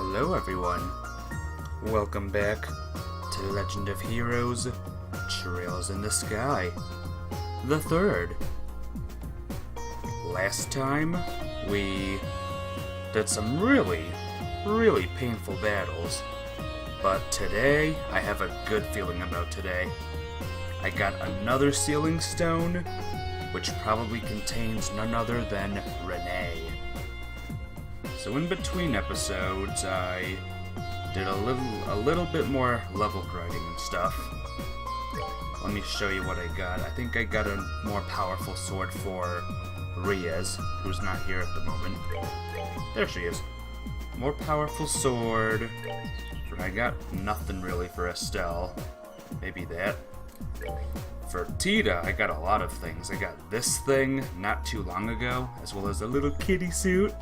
Hello everyone, welcome back to Legend of Heroes, Trails in the Sky, the third. Last time, we did some really painful battles, but today, I have a good feeling about today. I got another sealing stone, which probably contains none other than Renee. So in between episodes, I did a little bit more level grinding and stuff. Let me show you what I got. I think I got a more powerful sword for Riaz, who's not here at the moment. There she is. More powerful sword. I got nothing really for Estelle. Maybe that. For Tita, I got a lot of things. I got this thing not too long ago, as well as a little kitty suit,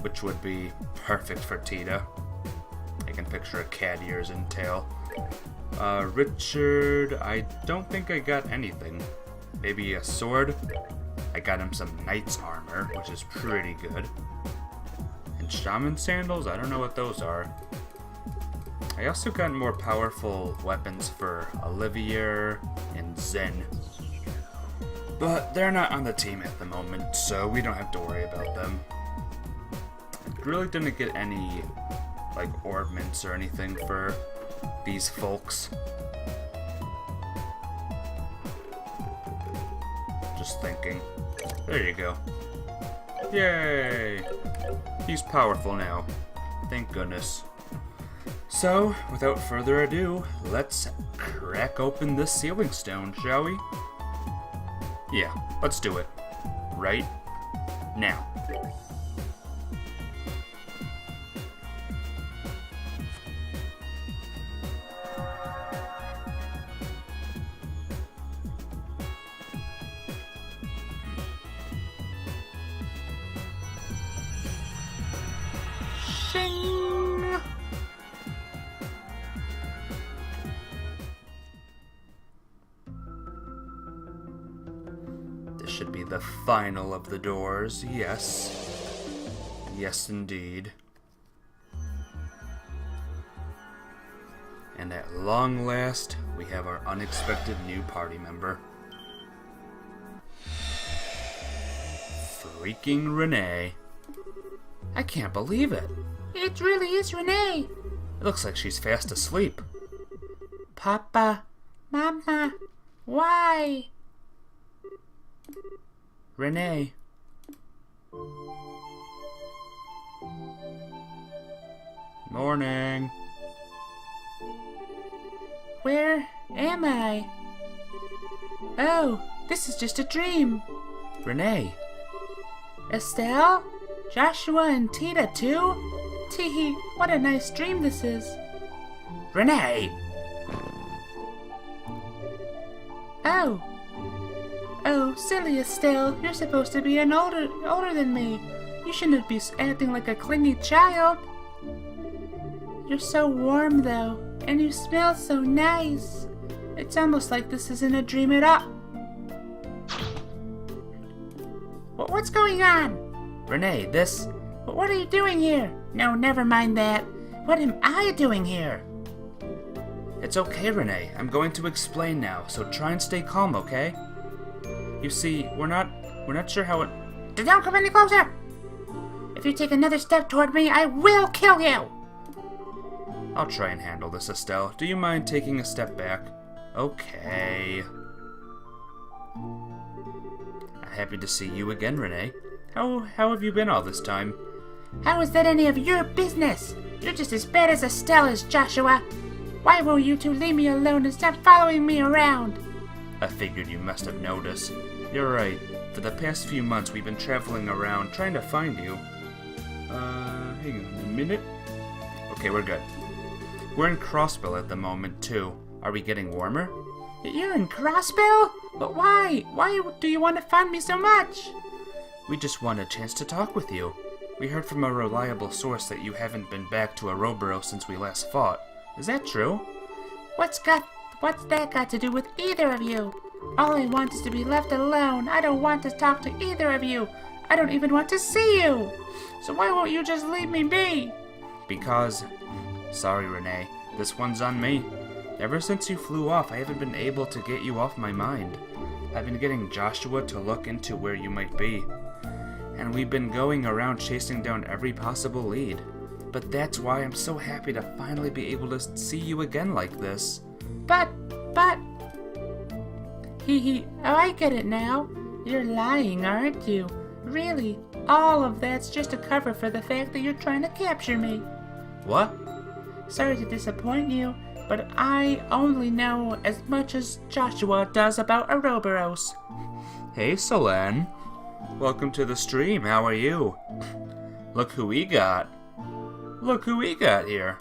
which would be perfect for Tita. I can picture a cat ears and tail. Richard, I don't think I got anything. Maybe a sword? I got him some knight's armor, which is pretty good. And shaman sandals? I don't know what those are. I also got more powerful weapons for Olivier and Zen. But they're not on the team at the moment, so we don't have to worry about them. I really didn't get any, like, ornaments or anything for these folks. Just thinking. There you go. Yay! He's powerful now. Thank goodness. So, without further ado, let's crack open this sealing stone, shall we? Yeah, let's do it. Right now. Shing! This should be the final of the doors, yes. Yes, indeed. And at long last, we have our unexpected new party member. Freaking Renee. I can't believe it. It really is Renee. It looks like she's fast asleep. Papa, Mama, why? Renee. Morning. Where am I? Oh, this is just a dream. Renee. Estelle? Joshua and Tita too? Teehee, what a nice dream this is. Renee! Oh. Oh, silly Estelle, you're supposed to be older than me. You shouldn't be acting like a clingy child. You're so warm though, and you smell so nice. It's almost like this isn't a dream at all. What's going on? Renee, this... What are you doing here? No, never mind that. What am I doing here? It's okay, Renee. I'm going to explain now, so try and stay calm, okay? You see, we're not sure how it... Don't come any closer! If you take another step toward me, I will kill you! I'll try and handle this, Estelle. Do you mind taking a step back? Okay. Happy to see you again, Renee. How have you been all this time? How is that any of your business? You're just as bad as Estelle is, Joshua. Why won't you two leave me alone and stop following me around? I figured you must have noticed. You're right. For the past few months, we've been traveling around trying to find you. Hang on a minute. Okay, we're good. We're in Crossbill at the moment, too. Are we getting warmer? You're in Crossbill? But why? Why do you want to find me so much? We just want a chance to talk with you. We heard from a reliable source that you haven't been back to Aroboro since we last fought. Is that true? What's that got to do with either of you? All I want is to be left alone. I don't want to talk to either of you. I don't even want to see you. So why won't you just leave me be? Because... Sorry, Renee. This one's on me. Ever since you flew off, I haven't been able to get you off my mind. I've been getting Joshua to look into where you might be. And we've been going around chasing down every possible lead. But that's why I'm so happy to finally be able to see you again like this. But... Oh, I get it now. You're lying, aren't you? Really, all of that's just a cover for the fact that you're trying to capture me. What? Sorry to disappoint you, but I only know as much as Joshua does about Ouroboros. Hey, Solan. Welcome to the stream. How are you? Look who we got. Look who we got here.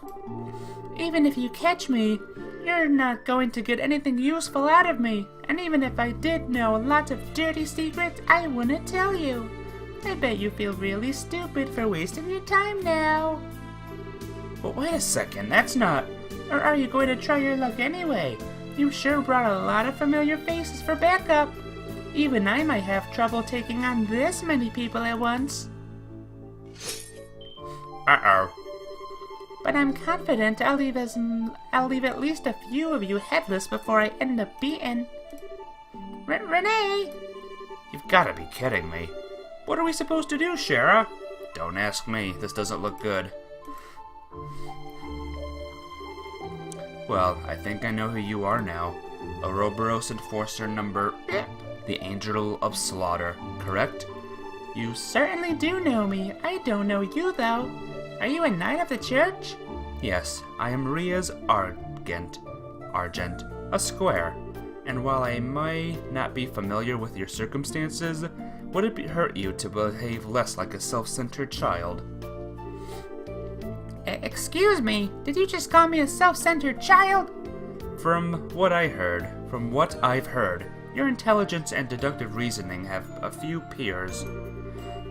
Even if you catch me, you're not going to get anything useful out of me. And even if I did know lots of dirty secrets, I wouldn't tell you. I bet you feel really stupid for wasting your time now. But wait a second, that's not... Or are you going to try your luck anyway? You sure brought a lot of familiar faces for backup. Even I might have trouble taking on this many people at once. Uh-oh. But I'm confident I'll leave at least a few of you headless before I end up beaten. Renee! You've got to be kidding me. What are we supposed to do, Shara? Don't ask me. This doesn't look good. Well, I think I know who you are now. Ouroboros Enforcer number... the Angel of Slaughter, correct? You certainly do know me. I don't know you, though. Are you a knight of the church? Yes, I am Ria's Argent, a square. And while I may not be familiar with your circumstances, would it hurt you to behave less like a self-centered child? Excuse me, did you just call me a self-centered child? From what I've heard, your intelligence and deductive reasoning have a few peers.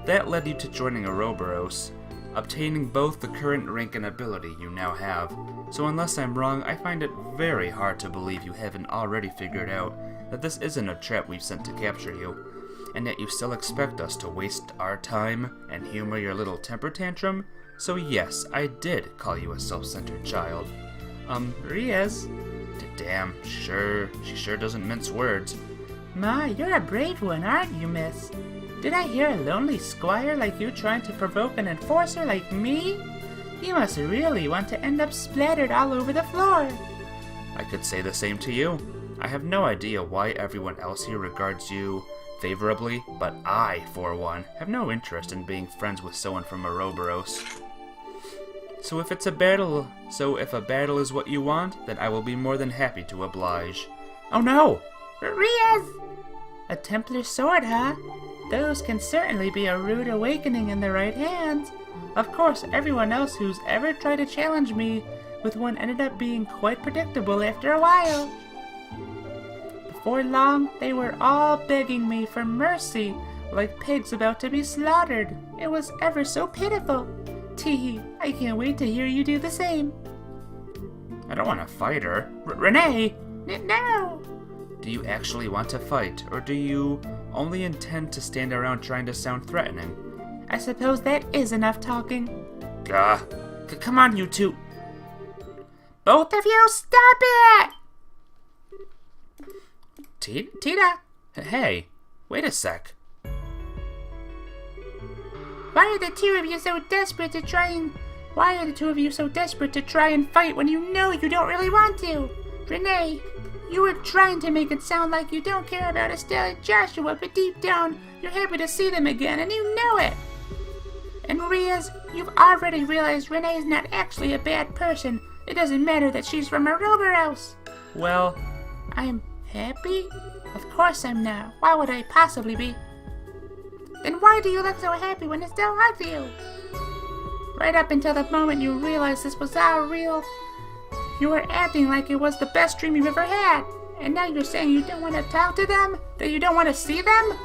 That led you to joining Ouroboros, obtaining both the current rank and ability you now have. So unless I'm wrong, I find it very hard to believe you haven't already figured out that this isn't a trap we've sent to capture you, and yet you still expect us to waste our time and humor your little temper tantrum. So yes, I did call you a self-centered child. Riaz? Damn, sure, she sure doesn't mince words. My, you're a brave one, aren't you, miss? Did I hear a lonely squire like you trying to provoke an enforcer like me? You must really want to end up splattered all over the floor. I could say the same to you. I have no idea why everyone else here regards you favorably, but I, for one, have no interest in being friends with someone from Ouroboros. So if a battle is what you want, then I will be more than happy to oblige. Oh no! Riaz! A Templar sword, huh? Those can certainly be a rude awakening in the right hands. Of course, everyone else who's ever tried to challenge me with one ended up being quite predictable after a while. Before long, they were all begging me for mercy, like pigs about to be slaughtered. It was ever so pitiful. Teehee, I can't wait to hear you do the same. I don't want to fight her. Renee! No! Do you actually want to fight, or do you only intend to stand around trying to sound threatening? I suppose that is enough talking. Come on, you two. Both of you, stop it! Tita? Hey, wait a sec. Why are the two of you so desperate to try and fight when you know you don't really want to? Renee, you were trying to make it sound like you don't care about Estelle and Joshua, but deep down, you're happy to see them again, and you know it. And Riaz, you've already realized Renee is not actually a bad person. It doesn't matter that she's from Ouroboros. Well, I'm happy? Of course I'm not. Why would I possibly be? Then why do you look so happy when Estelle hugs you? Right up until the moment you realized this was all real, you were acting like it was the best dream you've ever had. And now you're saying you don't want to talk to them? That you don't want to see them?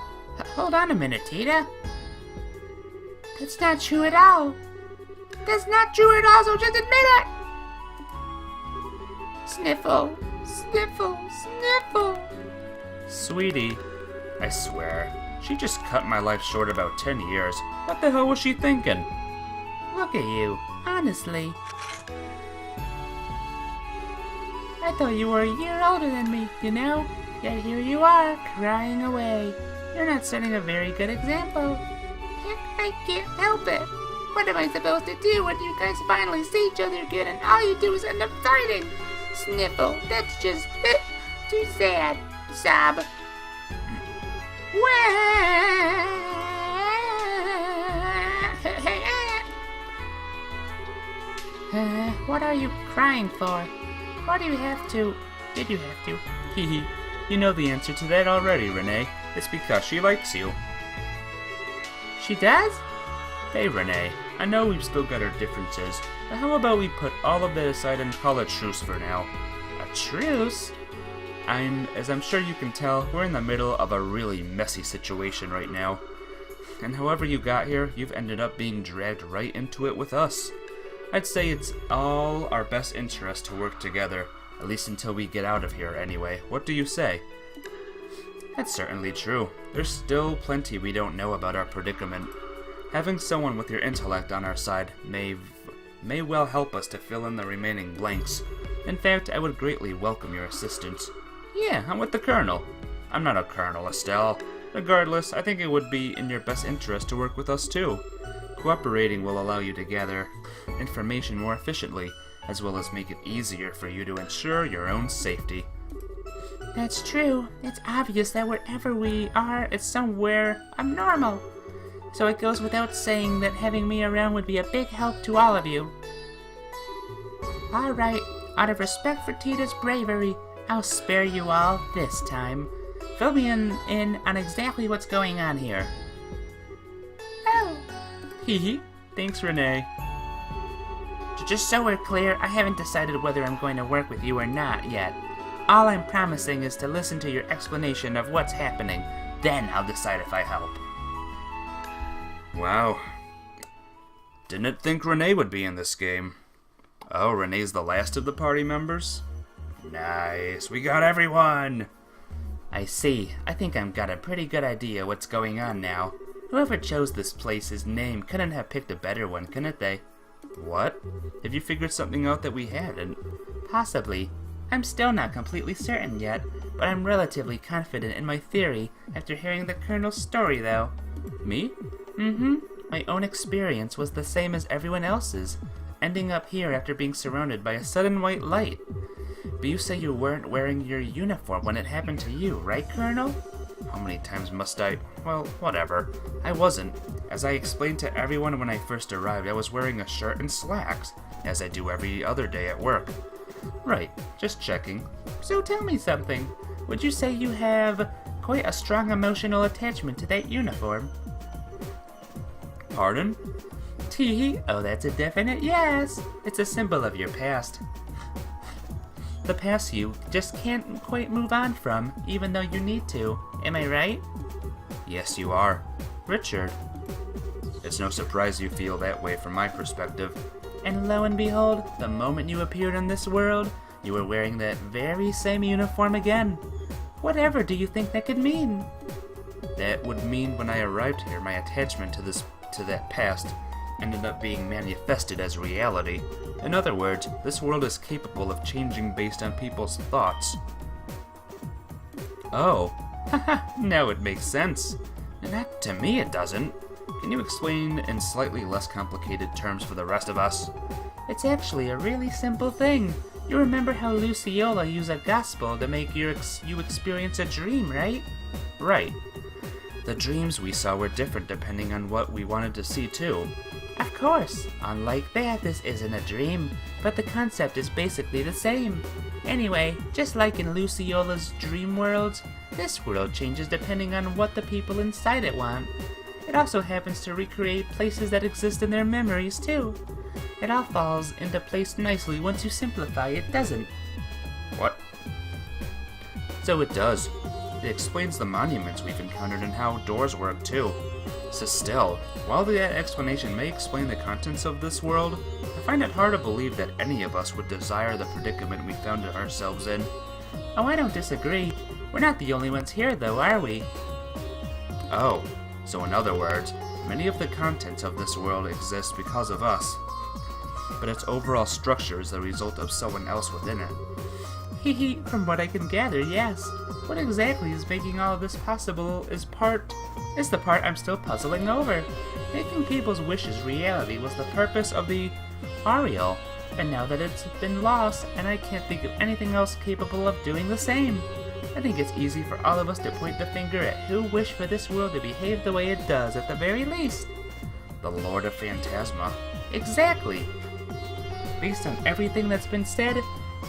Hold on a minute, Tita. That's not true at all. That's not true at all, so just admit it! Sniffle, sniffle, sniffle. Sweetie, I swear, she just cut my life short about 10 years. What the hell was she thinking? Look at you, honestly. I thought you were a year older than me, you know? Yet here you are, crying away. You're not setting a very good example. I can't help it. What am I supposed to do when you guys finally see each other again and all you do is end up fighting? Sniffle, that's just too sad. Sob. What are you crying for? Why do you have to? Did you have to? Hehe. You know the answer to that already, Renee. It's because she likes you. She does? Hey, Renee. I know we've still got our differences, but how about we put all of that aside and call a truce for now? A truce? As I'm sure you can tell, we're in the middle of a really messy situation right now. And however you got here, you've ended up being dragged right into it with us. I'd say it's all our best interest to work together, at least until we get out of here anyway. What do you say? That's certainly true. There's still plenty we don't know about our predicament. Having someone with your intellect on our side may well help us to fill in the remaining blanks. In fact, I would greatly welcome your assistance. Yeah, I'm with the Colonel. I'm not a Colonel, Estelle. Regardless, I think it would be in your best interest to work with us too. Cooperating will allow you to gather information more efficiently, as well as make it easier for you to ensure your own safety. That's true. It's obvious that wherever we are, it's somewhere abnormal. So it goes without saying that having me around would be a big help to all of you. Alright, out of respect for Tita's bravery, I'll spare you all this time. Fill me in on exactly what's going on here. Oh. Hehe. Thanks, Renee. Just so we're clear, I haven't decided whether I'm going to work with you or not yet. All I'm promising is to listen to your explanation of what's happening. Then I'll decide if I help. Wow. Didn't think Renee would be in this game. Oh, Renee's the last of the party members? Nice, we got everyone! I see. I think I've got a pretty good idea what's going on now. Whoever chose this place's name couldn't have picked a better one, couldn't they? What? Have you figured something out that we hadn't? Possibly. I'm still not completely certain yet, but I'm relatively confident in my theory after hearing the Colonel's story, though. Me? Mm-hmm. My own experience was the same as everyone else's, ending up here after being surrounded by a sudden white light. But you say you weren't wearing your uniform when it happened to you, right, Colonel? How many times must I? Well, whatever. I wasn't. As I explained to everyone when I first arrived, I was wearing a shirt and slacks, as I do every other day at work. Right, just checking. So tell me something. Would you say you have quite a strong emotional attachment to that uniform? Pardon? Tee, oh, that's a definite yes. It's a symbol of your past. The past you just can't quite move on from, even though you need to. Am I right? Yes, you are. Richard. It's no surprise you feel that way from my perspective. And lo and behold, the moment you appeared in this world, you were wearing that very same uniform again. Whatever do you think that could mean? That would mean when I arrived here, my attachment to that past ended up being manifested as reality. In other words, this world is capable of changing based on people's thoughts. Oh, haha, now it makes sense. Not to me it doesn't. Can you explain in slightly less complicated terms for the rest of us? It's actually a really simple thing. You remember how Luciola used a gospel to make you experience a dream, right? Right. The dreams we saw were different depending on what we wanted to see too. Of course. Unlike that, this isn't a dream, but the concept is basically the same. Anyway, just like in Luciola's dream worlds, this world changes depending on what the people inside it want. It also happens to recreate places that exist in their memories too. It all falls into place nicely once you simplify it, doesn't? What? So it does. It explains the monuments we've encountered and how doors work too. So still, while that explanation may explain the contents of this world, I find it hard to believe that any of us would desire the predicament we found ourselves in. Oh, I don't disagree. We're not the only ones here though, are we? Oh, So in other words, many of the contents of this world exist because of us, but its overall structure is the result of someone else within it. Hee from what I can gather, yes. What exactly is making all of this possible is the part I'm still puzzling over. Making people's wishes reality was the purpose of the Ariel, and now that it's been lost, and I can't think of anything else capable of doing the same. I think it's easy for all of us to point the finger at who wished for this world to behave the way it does, at the very least. The Lord of Phantasma. Exactly. Based on everything that's been said,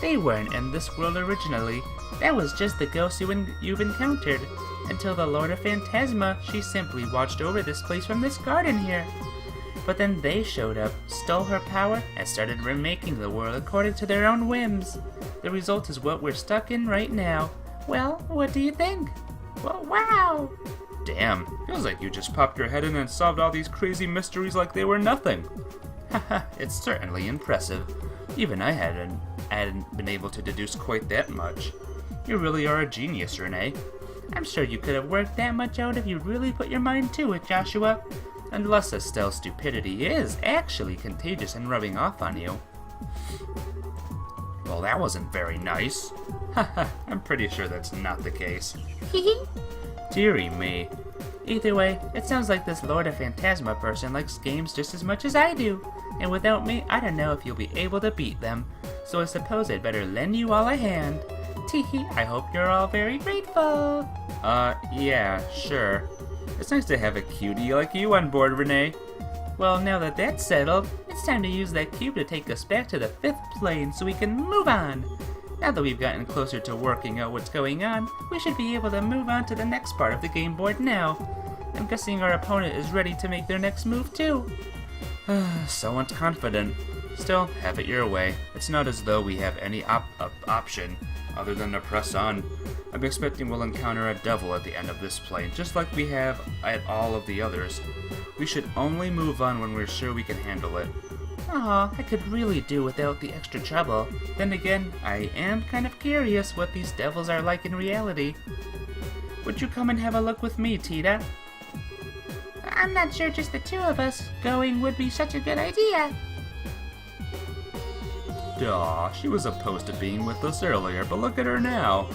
they weren't in this world originally. That was just the ghost you've encountered. Until the Lord of Phantasma, she simply watched over this place from this garden here. But then they showed up, stole her power, and started remaking the world according to their own whims. The result is what we're stuck in right now. Well, what do you think? Well, wow! Damn, feels like you just popped your head in and solved all these crazy mysteries like they were nothing. Haha, it's certainly impressive. Even I hadn't been able to deduce quite that much. You really are a genius, Renee. I'm sure you could have worked that much out if you really put your mind to it, Joshua. Unless Estelle's stupidity is actually contagious and rubbing off on you. Well, that wasn't very nice. Haha, I'm pretty sure that's not the case. Dearie me. Either way, it sounds like this Lord of Phantasma person likes games just as much as I do. And without me, I don't know if you'll be able to beat them. So I suppose I'd better lend you all a hand. Teehee, I hope you're all very grateful. Yeah, sure. It's nice to have a cutie like you on board, Renee. Well, now that that's settled, it's time to use that cube to take us back to the 5th plane so we can move on. Now that we've gotten closer to working out what's going on, we should be able to move on to the next part of the game board now. I'm guessing our opponent is ready to make their next move too. So unconfident. Still, have it your way. It's not as though we have any option other than to press on. I'm expecting we'll encounter a devil at the end of this plane, just like we have at all of the others. We should only move on when we're sure we can handle it. Aw, I could really do without the extra trouble. Then again, I am kind of curious what these devils are like in reality. Would you come and have a look with me, Tita? I'm not sure just the two of us going would be such a good idea. Aw, she was opposed to being with us earlier, but look at her now.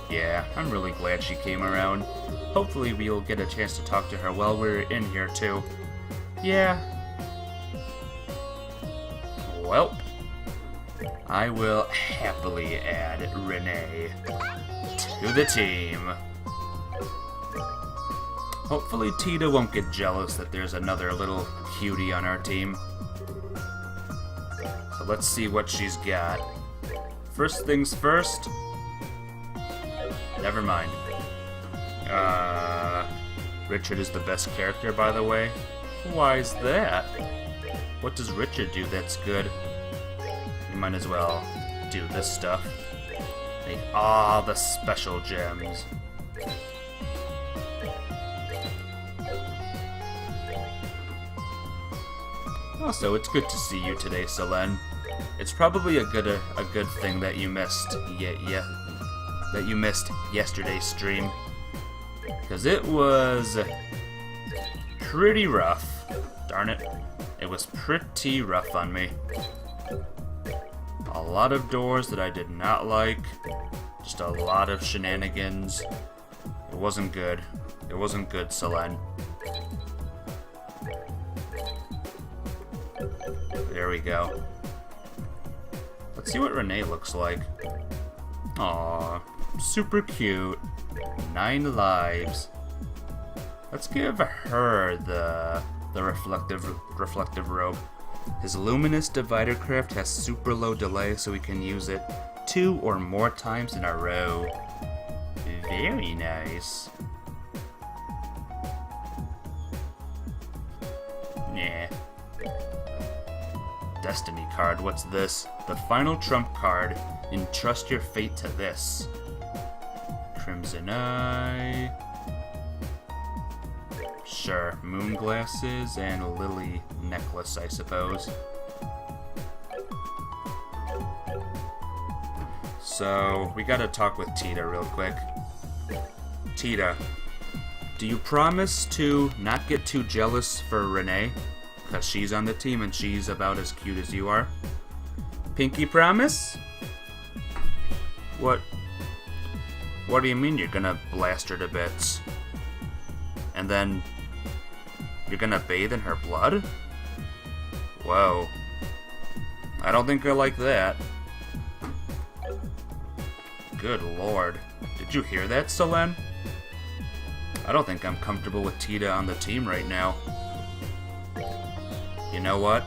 Yeah, I'm really glad she came around. Hopefully we'll get a chance to talk to her while we're in here too. Yeah. Welp. I will happily add Renee to the team. Hopefully Tita won't get jealous that there's another little cutie on our team. So let's see what she's got. First things first. Never mind. Richard is the best character, by the way. Why's that? What does Richard do that's good? You might as well do this stuff. Make all the special gems. Also, it's good to see you today, Selene. It's probably a good thing that you missed that you missed yesterday's stream, because it was pretty rough. Darn it. It was pretty rough on me. A lot of doors that I did not like. Just a lot of shenanigans. It wasn't good. It wasn't good, Selene. There we go. Let's see what Renee looks like. Aww, super cute. 9 lives. Let's give her the reflective robe. His luminous divider craft has super low delay, so we can use it 2 or more times in a row. Very nice. Yeah. Destiny card, what's this? The final trump card. Entrust your fate to this. Crimson Eye. Sure, moon glasses and a lily necklace, I suppose. So, we gotta talk with Tita real quick. Tita, Do you promise to not get too jealous for Renee? Because she's on the team and she's about as cute as you are. Pinky promise? What do you mean you're gonna blast her to bits? And then you're gonna bathe in her blood? Whoa. I don't think I like that. Good lord. Did you hear that, Selene? I don't think I'm comfortable with Tita on the team right now. You know what?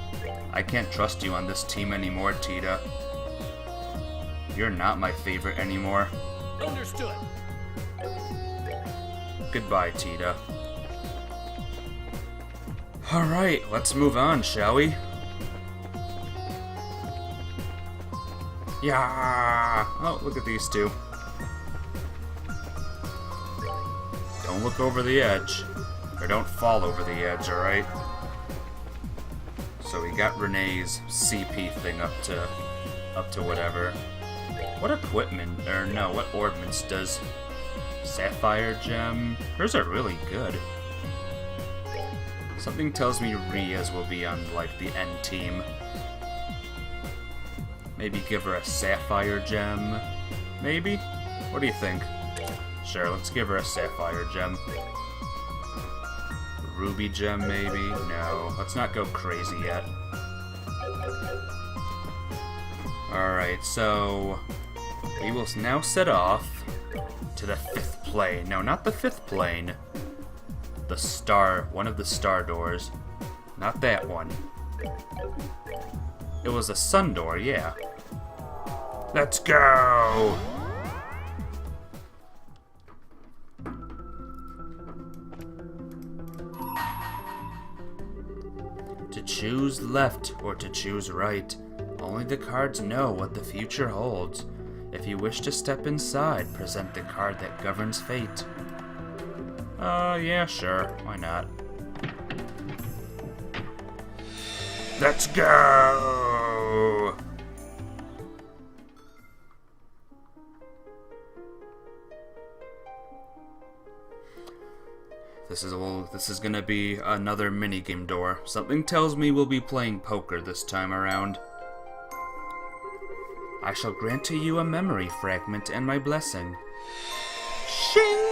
I can't trust you on this team anymore, Tita. You're not my favorite anymore. Understood. Goodbye, Tita. Alright, let's move on, shall we? Yeah! Oh, look at these two. Don't look over the edge. Or don't fall over the edge, alright? So we got Renee's CP thing up to whatever. What equipment, or no, what ordnance does Sapphire Gem? Hers are really good. Something tells me Ria's will be on, like, the end team. Maybe give her a Sapphire Gem? Maybe? What do you think? Sure, let's give her a Sapphire Gem. Ruby Gem, maybe? No, let's not go crazy yet. Alright, so we will now set off to the 5th plane. No, not the 5th plane. The star, one of the star doors. Not that one. It was a sun door, yeah. Let's go! To choose left or to choose right, only the cards know what the future holds. If you wish to step inside, present the card that governs fate. Yeah, sure. Why not? Let's go! This is gonna be another minigame door. Something tells me we'll be playing poker this time around. I shall grant to you a memory fragment and my blessing. Shing!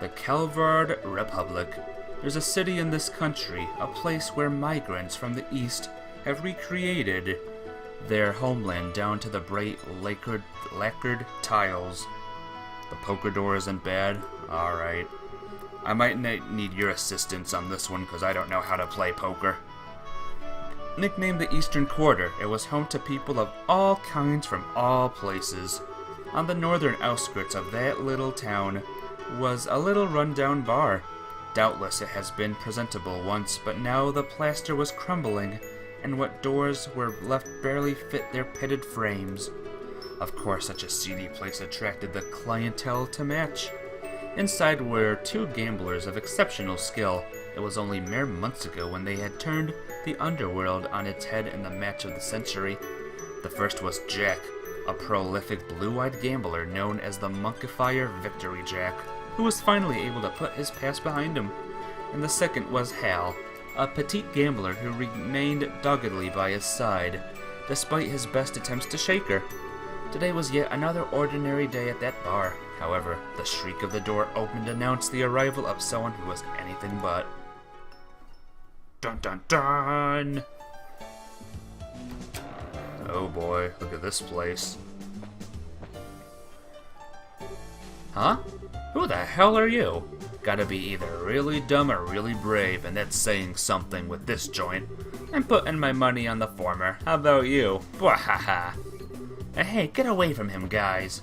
The Calvard Republic. There's a city in this country, a place where migrants from the east have recreated their homeland down to the bright lacquered tiles. The poker door isn't bad. Alright. I might need your assistance on this one because I don't know how to play poker. Nicknamed the Eastern Quarter, it was home to people of all kinds from all places. On the northern outskirts of that little town was a little rundown bar. Doubtless it has been presentable once, but now the plaster was crumbling, and what doors were left barely fit their pitted frames. Of course, such a seedy place attracted the clientele to match. Inside were two gamblers of exceptional skill. It was only mere months ago when they had turned the underworld on its head in the match of the century. The first was Jack, a prolific blue-eyed gambler known as the Monkifier Victory Jack, who was finally able to put his past behind him. And the second was Hal, a petite gambler who remained doggedly by his side, despite his best attempts to shake her. Today was yet another ordinary day at that bar. However, the shriek of the door opened announced the arrival of someone who was anything but. Dun dun dun! Oh boy, look at this place. Huh? Who the hell are you? Gotta be either really dumb or really brave, and that's saying something with this joint. I'm putting my money on the former. How about you? Bwahaha! Hey, get away from him, guys.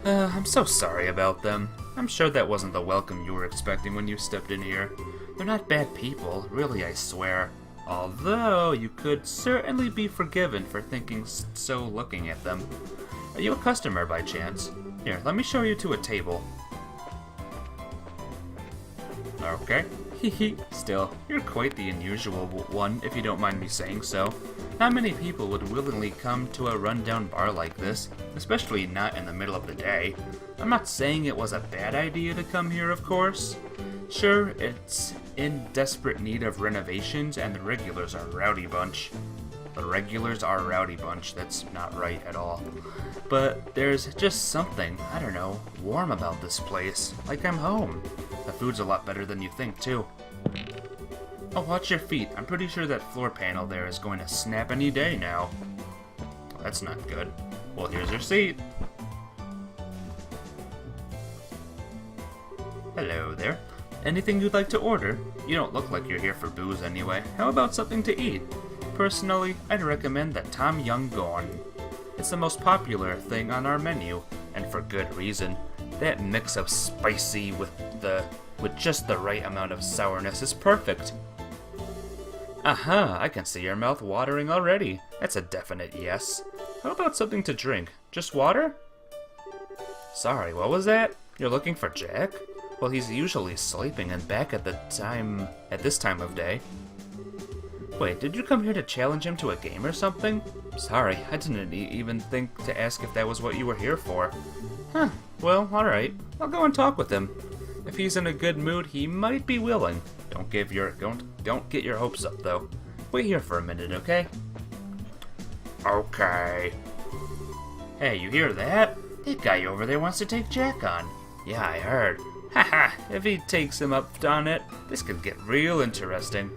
I'm so sorry about them. I'm sure that wasn't the welcome you were expecting when you stepped in here. They're not bad people, really, I swear. Although, you could certainly be forgiven for thinking so looking at them. Are you a customer by chance? Here, let me show you to a table. Okay. Hehe. Still, you're quite the unusual one, if you don't mind me saying so. Not many people would willingly come to a rundown bar like this, especially not in the middle of the day. I'm not saying it was a bad idea to come here, of course. Sure, it's in desperate need of renovations, and the regulars are a rowdy bunch. The regulars are a rowdy bunch, that's not right at all. But there's just something, I don't know, warm about this place, like I'm home. The food's a lot better than you think, too. Oh, watch your feet. I'm pretty sure that floor panel there is going to snap any day now. Well, that's not good. Well, here's your seat. Hello there. Anything you'd like to order? You don't look like you're here for booze anyway. How about something to eat? Personally, I'd recommend the Tom Yum Goong. It's the most popular thing on our menu, and for good reason. That mix of spicy with just the right amount of sourness is perfect. Aha, I can see your mouth watering already. That's a definite yes. How about something to drink? Just water? Sorry, what was that? You're looking for Jack? Well, he's usually sleeping and back at this time of day. Wait, did you come here to challenge him to a game or something? Sorry, I didn't even think to ask if that was what you were here for. Huh, well, alright. I'll go and talk with him. If he's in a good mood, he might be willing. Don't get your hopes up, though. Wait here for a minute, okay? Okay. Hey, you hear that? That guy over there wants to take Jack on. Yeah, I heard. Haha, if he takes him up on it, this could get real interesting.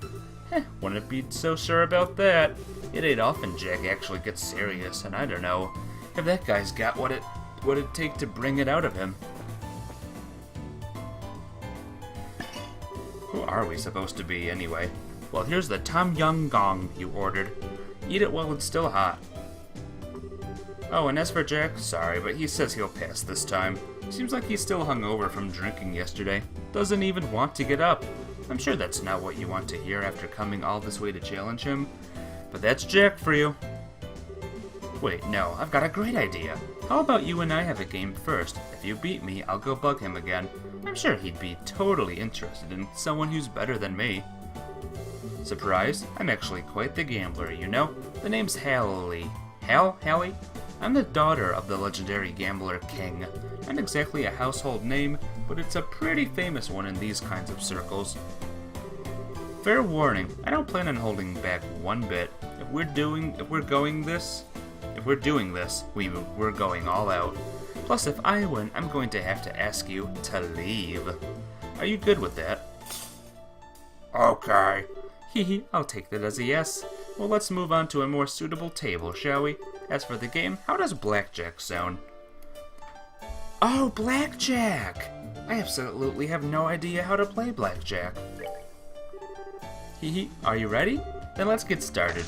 Wouldn't be so sure about that. It ain't often Jack actually gets serious, and I don't know if that guy's got what it'd take to bring it out of him. Who are we supposed to be, anyway? Well, here's the Tom Yum Goong you ordered. Eat it while it's still hot. Oh, and as for Jack, sorry, but he says he'll pass this time. Seems like he's still hungover from drinking yesterday. Doesn't even want to get up. I'm sure that's not what you want to hear after coming all this way to challenge him. But that's Jack for you. Wait, no, I've got a great idea. How about you and I have a game first? If you beat me, I'll go bug him again. I'm sure he'd be totally interested in someone who's better than me. Surprise? I'm actually quite the gambler, you know? The name's Hallie. Hallie? I'm the daughter of the legendary gambler King. Not exactly a household name, but it's a pretty famous one in these kinds of circles. Fair warning, I don't plan on holding back one bit. If we're doing this, we're going all out. Plus, if I win, I'm going to have to ask you to leave. Are you good with that? Okay. Hehe, I'll take that as a yes. Well, let's move on to a more suitable table, shall we? As for the game, how does blackjack sound? Oh, blackjack! I absolutely have no idea how to play blackjack. Hehe, are you ready? Then let's get started.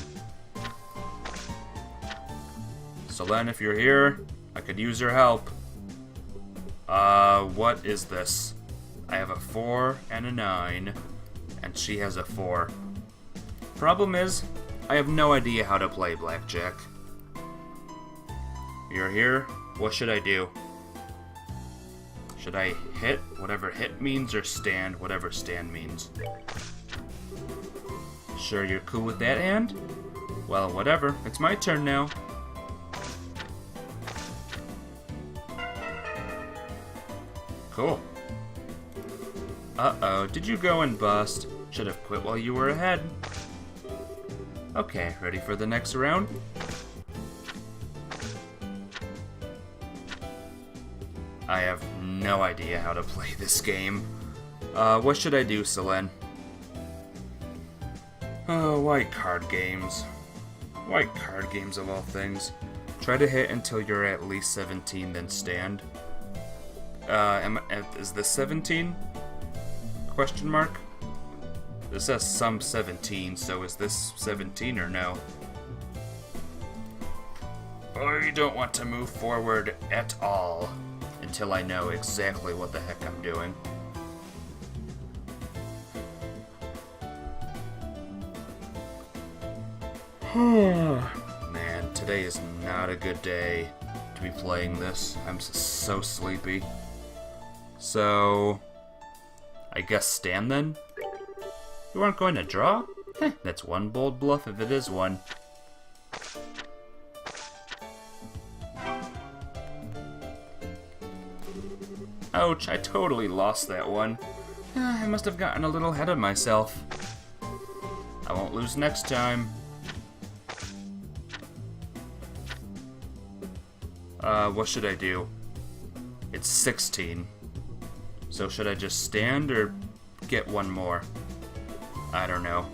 Solen, if you're here, I could use your help. What is this? I have a 4 and a 9, and she has a 4. Problem is, I have no idea how to play blackjack. You're here? What should I do? Should I hit whatever hit means or stand whatever stand means? Sure you're cool with that hand? Well, whatever. It's my turn now. Cool. Uh-oh, did you go and bust? Should have quit while you were ahead. Okay, ready for the next round? I have no idea how to play this game. What should I do, Solen? Oh, why card games? Why card games of all things? Try to hit until you're at least 17, then stand. Is this 17? Question mark? This says some 17, so is this 17 or no? I don't want to move forward at all until I know exactly what the heck I'm doing. Man, today is not a good day to be playing this. I'm so sleepy. So, I guess stand then? You aren't going to draw? That's one bold bluff if it is one. Ouch, I totally lost that one. I must have gotten a little ahead of myself. I won't lose next time. What should I do? It's 16. So should I just stand or get one more? I don't know.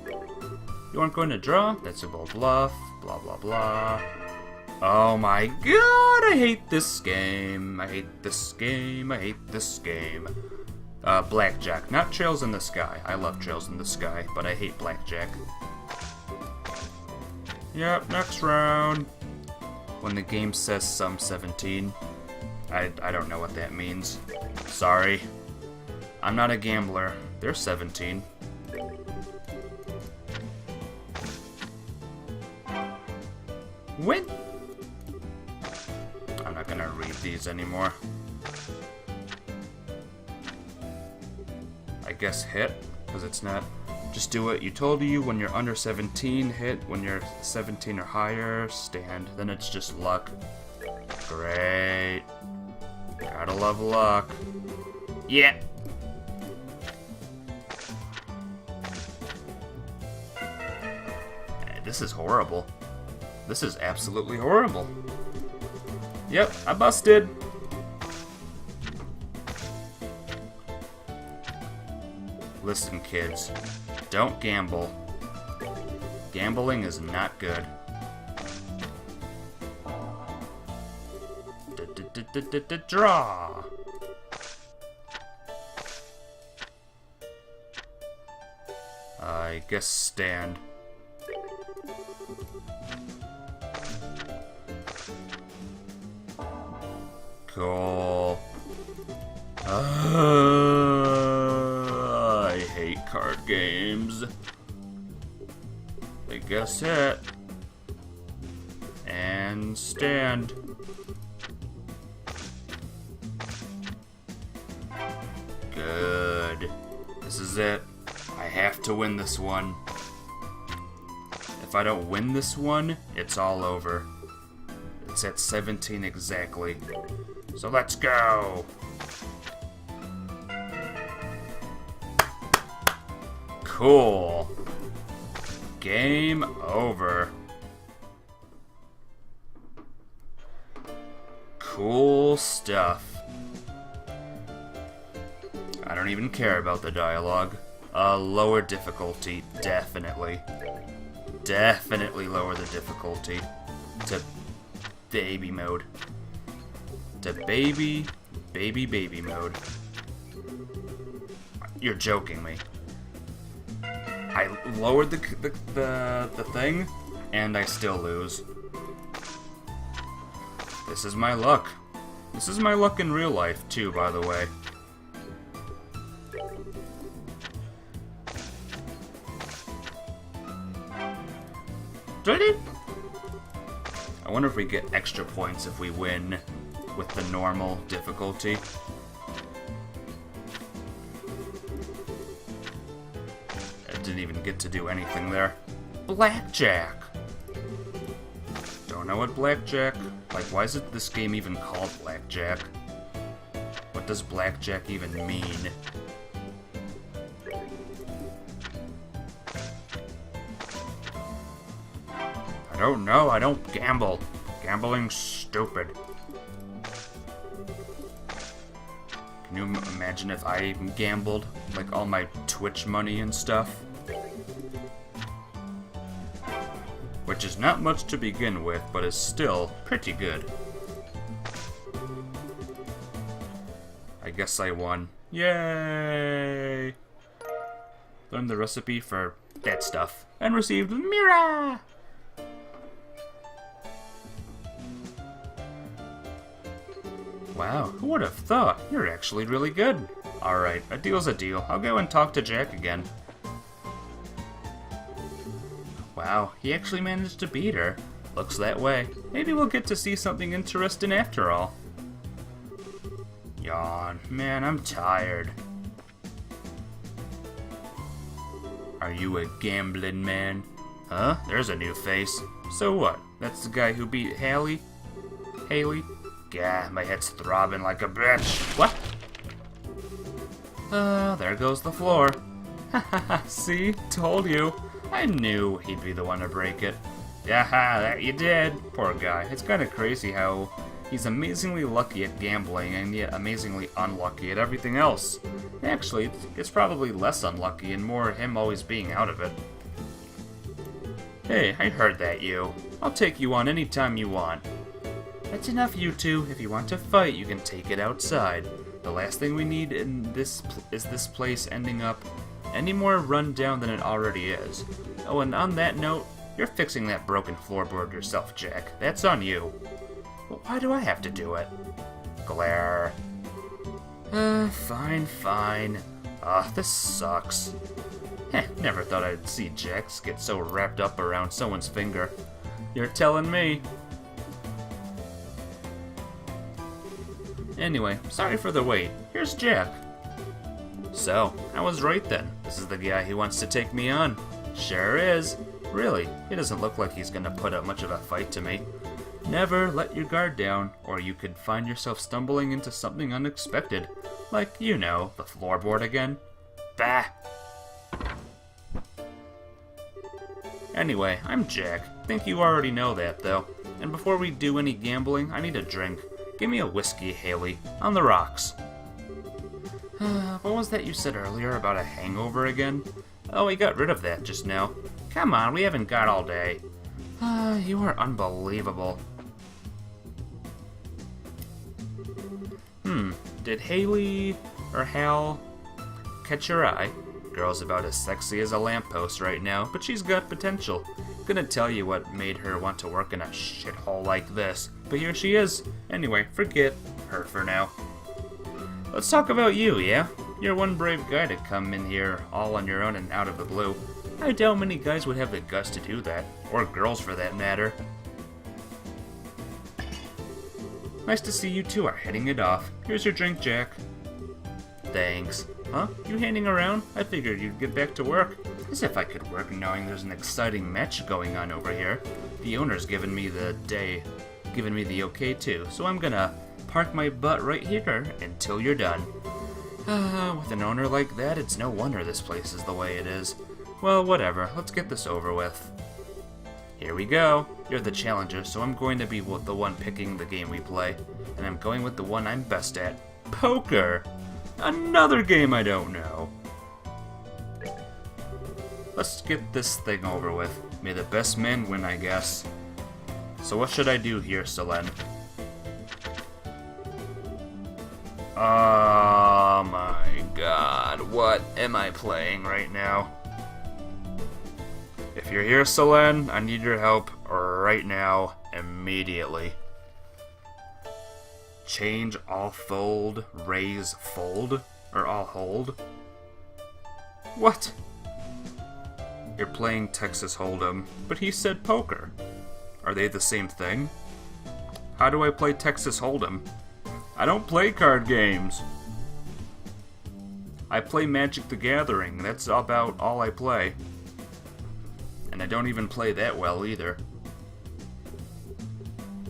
You aren't going to draw? That's a bold bluff. Blah, blah, blah. Oh my god, I hate this game. I hate this game. I hate this game. Blackjack. Not Trails in the Sky. I love Trails in the Sky, but I hate Blackjack. Yep, next round. When the game says sum 17, I don't know what that means. Sorry. I'm not a gambler. They're 17. Win! I'm not gonna read these anymore. I guess hit, because it's not. Just do what you told you when you're under 17, hit when you're 17 or higher, stand. Then it's just luck. Great. Gotta love luck. Yeah. This is horrible. This is absolutely horrible. Yep, I busted. Listen, kids, don't gamble. Gambling is not good. Draw. I guess stand. Cool. I hate card games. I guess hit. And stand. Good. This is it. I have to win this one. If I don't win this one, it's all over. It's at 17 exactly. So let's go! Cool. Game over. Cool stuff. I don't even care about the dialogue. Lower difficulty, definitely. Definitely lower the difficulty to baby mode. To baby mode. You're joking me. I lowered the thing, and I still lose. This is my luck. This is my luck in real life, too, by the way. I wonder if we get extra points if we win with the normal difficulty. I didn't even get to do anything there. Blackjack! Don't know what blackjack... Like, why is this game even called Blackjack? What does blackjack even mean? I don't know, I don't gamble. Gambling's stupid. Can you imagine if I gambled? Like all my Twitch money and stuff? Which is not much to begin with, but is still pretty good. I guess I won. Yay! Learned the recipe for that stuff. And received Mira! Wow, who would have thought? You're actually really good. Alright, a deal's a deal. I'll go and talk to Jack again. Wow, he actually managed to beat her. Looks that way. Maybe we'll get to see something interesting after all. Yawn. Man, I'm tired. Are you a gambling man? Huh? There's a new face. So what? That's the guy who beat Haley? Haley? Gah, my head's throbbing like a bitch. What? There goes the floor. See? Told you. I knew he'd be the one to break it. Yaha, that you did. Poor guy. It's kind of crazy how he's amazingly lucky at gambling and yet amazingly unlucky at everything else. Actually, it's probably less unlucky and more him always being out of it. Hey, I heard that, you. I'll take you on any time you want. That's enough, you two. If you want to fight, you can take it outside. The last thing we need in this is this place ending up any more run down than it already is. Oh, and on that note, you're fixing that broken floorboard yourself, Jack. That's on you. But why do I have to do it? Glare. Fine. This sucks. Never thought I'd see Jax get so wrapped up around someone's finger. You're telling me. Anyway, sorry for the wait. Here's Jack. So, I was right then. This is the guy who wants to take me on. Sure is. Really, he doesn't look like he's gonna put up much of a fight to me. Never let your guard down, or you could find yourself stumbling into something unexpected. Like, you know, the floorboard again. Bah! Anyway, I'm Jack. Think you already know that, though. And before we do any gambling, I need a drink. Give me a whiskey, Haley. On the rocks. What was that you said earlier about a hangover again? Oh, we got rid of that just now. Come on, we haven't got all day. You are unbelievable. Did Haley or Hal catch your eye? Girl's about as sexy as a lamppost right now, but she's got potential. Couldn't tell you what made her want to work in a shithole like this, but here she is. Anyway, forget her for now. Let's talk about you, yeah? You're one brave guy to come in here all on your own and out of the blue. I doubt many guys would have the guts to do that, or girls for that matter. Nice to see you two are hitting it off. Here's your drink, Jack. Thanks. Huh? You hanging around? I figured you'd get back to work. As if I could work knowing there's an exciting match going on over here. The owner's given me the okay too, so I'm gonna park my butt right here until you're done. With an owner like that, it's no wonder this place is the way it is. Well, whatever. Let's get this over with. Here we go. You're the challenger, so I'm going to be the one picking the game we play. And I'm going with the one I'm best at. Poker! Another game I don't know. Let's get this thing over with. May the best man win, I guess. So what should I do here, Selene? Oh my god, what am I playing right now? If you're here, Selene, I need your help right now, immediately. Change all fold, raise fold, or all hold? What? You're playing Texas Hold'em, but he said poker. Are they the same thing? How do I play Texas Hold'em? I don't play card games. I play Magic the Gathering, that's about all I play. And I don't even play that well either.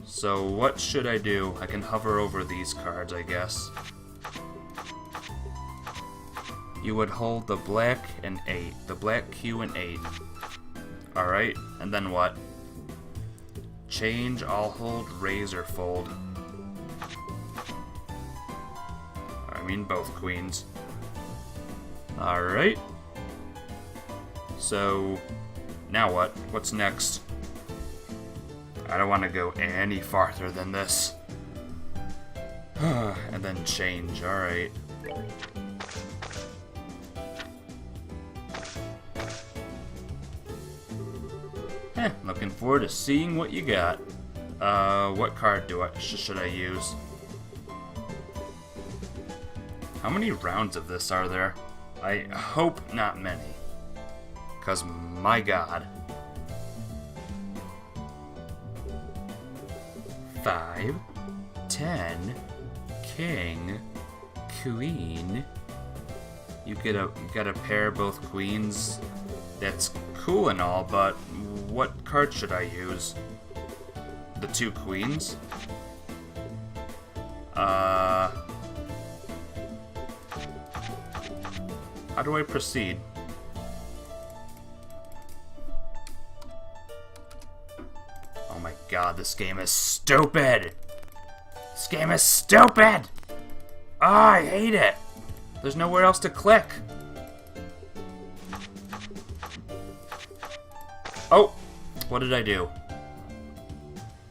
So what should I do? I can hover over these cards, I guess. You would hold the black and 8. The black Q and 8. Alright, and then what? Change, I'll hold, raise, or fold. I mean both queens. Alright. So, now what? What's next? I don't want to go any farther than this. And then change, alright. Looking forward to seeing what you got. What card should I use? How many rounds of this are there? I hope not many. 'Cause my god. 5, 10, king, queen. You gotta pair both queens. That's cool and all, but what card should I use? The 2 queens? How do I proceed? Oh my god, this game is stupid! This game is stupid! Oh, I hate it! There's nowhere else to click. Oh! What did I do?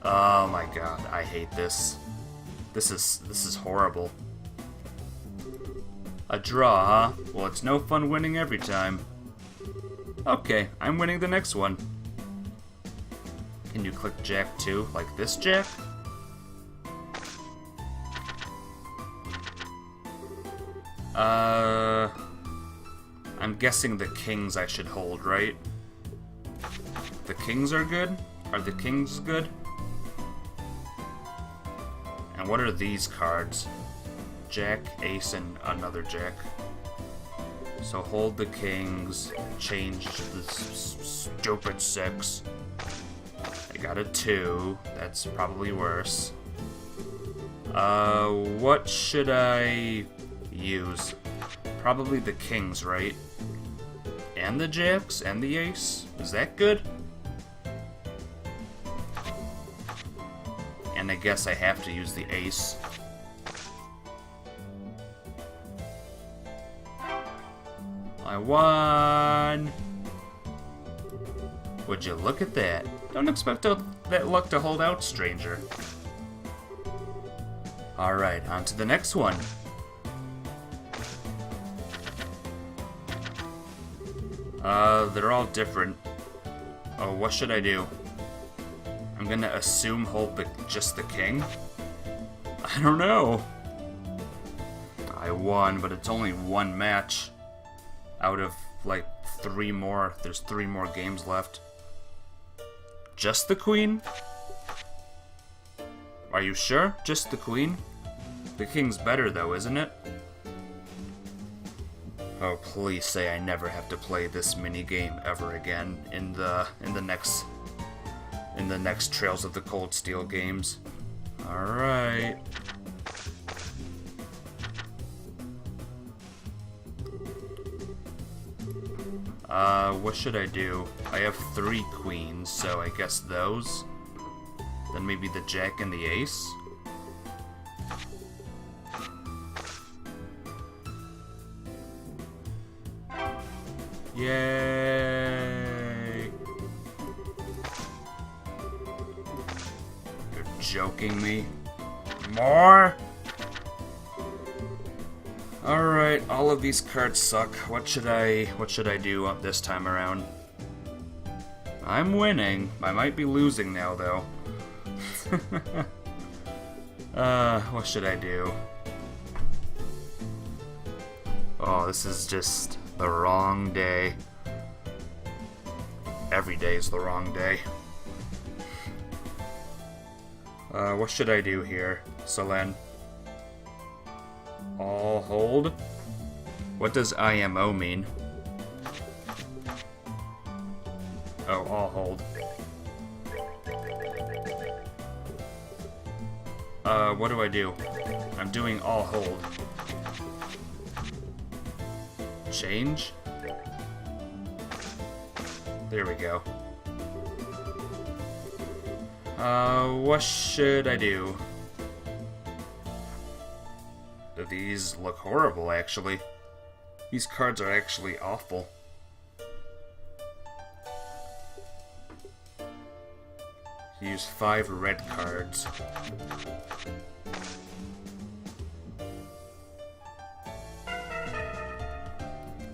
Oh my god, I hate this. This is horrible. A draw, huh? Well, it's no fun winning every time. Okay, I'm winning the next one. Can you click Jack 2 like this, Jack? I'm guessing the kings I should hold, right? The kings are good? Are the kings good? And what are these cards? Jack, ace, and another jack. So hold the kings, change the stupid 6. I got a 2. That's probably worse. What should I use? Probably the kings, right? And the jacks, and the ace. Is that good? And I guess I have to use the ace. I won! Would you look at that? Don't expect that luck to hold out, stranger. Alright, on to the next one. They're all different. Oh, what should I do? I'm gonna assume hold just the king? I don't know. I won, but it's only one match out of, like, 3 more. There's 3 more games left. Just the queen? Are you sure? Just the queen? The king's better, though, isn't it? Oh, please say I never have to play this mini game ever again in the next Trails of the Cold Steel games. All right. What should I do? I have 3 queens, so I guess those. Then maybe the jack and the ace. Yay! You're joking me? More? Alright, all of these cards suck. What should I do this time around? I'm winning. I might be losing now, though. What should I do? Oh, this is just the wrong day. Every day is the wrong day. What should I do here, Solen? All hold? What does IMO mean? Oh, all hold. What do I do? I'm doing all hold. Change? There we go. What should I do? These look horrible, actually. These cards are actually awful. Use 5 red cards.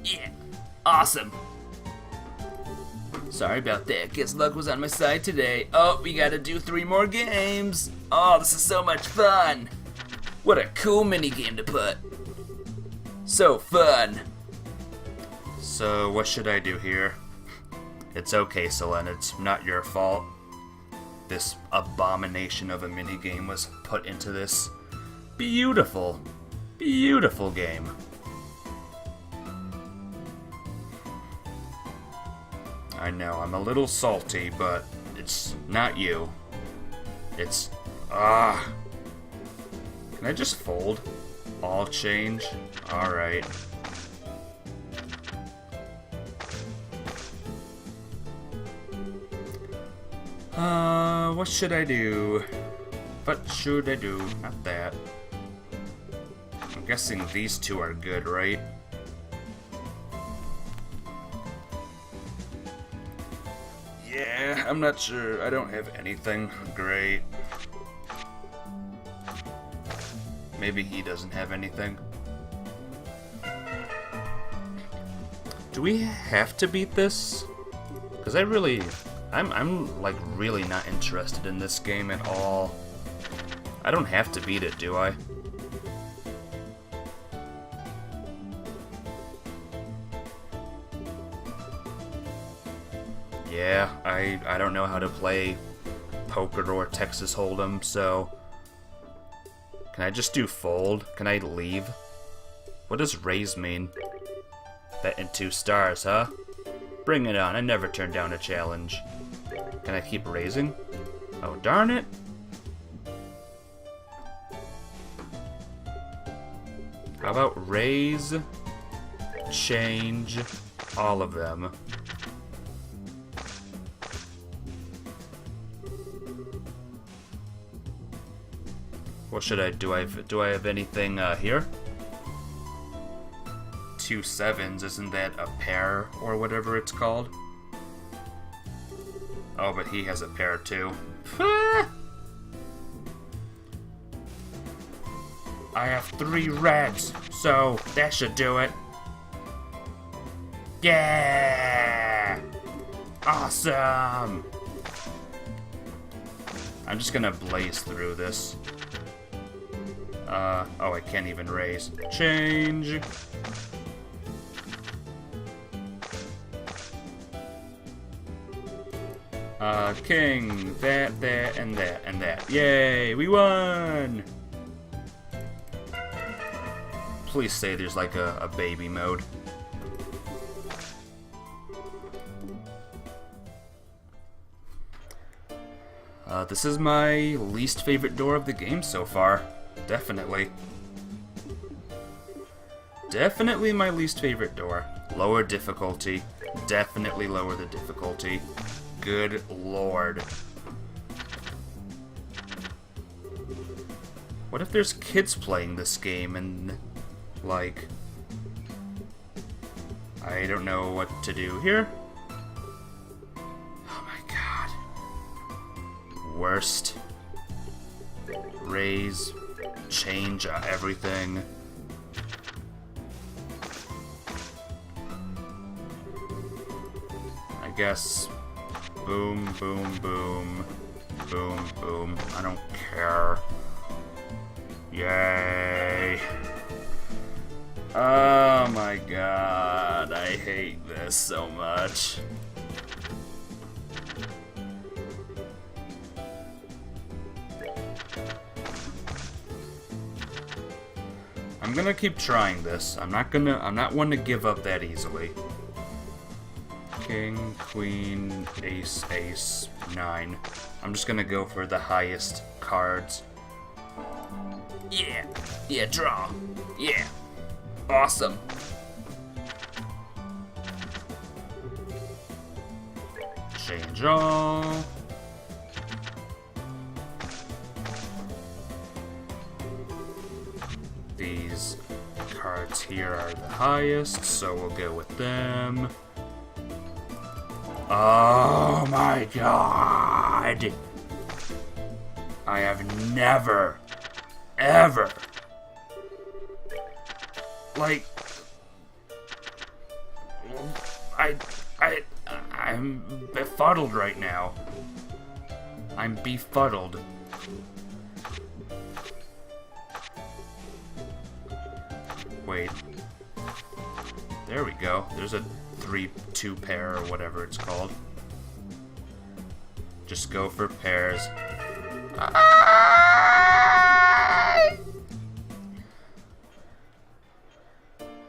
Yeah, awesome. Sorry about that. Guess luck was on my side today. Oh, we gotta do 3 more games. Oh, this is so much fun. What a cool mini game to put. So fun. So what should I do here? It's okay, Solen. It's not your fault. This abomination of a minigame was put into this beautiful, beautiful game. I know, I'm a little salty, but it's not you. It's... Can I just fold? All change? Alright. What should I do? What should I do? Not that. I'm guessing these two are good, right? Yeah, I'm not sure. I don't have anything great. Maybe he doesn't have anything. Do we have to beat this? Because I'm like really not interested in this game at all. I don't have to beat it, do I? Yeah, I don't know how to play poker or Texas Hold'em, so... Can I just do fold? Can I leave? What does raise mean? Bet in 2 stars, huh? Bring it on, I never turn down a challenge. Can I keep raising? Oh, darn it. How about raise, change, all of them? What should I do? Do I have anything here? 2 sevens, isn't that a pair or whatever it's called? Oh, but he has a pair too. I have 3 reds, so that should do it. Yeah! Awesome! I'm just gonna blaze through this. Oh, I can't even raise. Change! King, that, and that, and that. Yay, we won! Please say there's like a baby mode. This is my least favorite door of the game so far. Definitely. Definitely my least favorite door. Lower difficulty. Definitely lower the difficulty. Good lord. What if there's kids playing this game and, like... I don't know what to do here. Oh my god. Worst. Raise. Change everything. I guess... Boom, boom, boom. Boom, boom. I don't care. Yay. Oh my god. I hate this so much. I'm gonna keep trying this. I'm not one to give up that easily. King, queen, ace, ace, 9. I'm just gonna go for the highest cards. Yeah! Yeah, draw! Yeah! Awesome! Change all. These cards here are the highest, so we'll go with them. Oh my god! I have never, ever, like, I'm befuddled right now. I'm befuddled. Wait. There we go. There's a 3-2 pair or whatever it's called. Just go for pairs.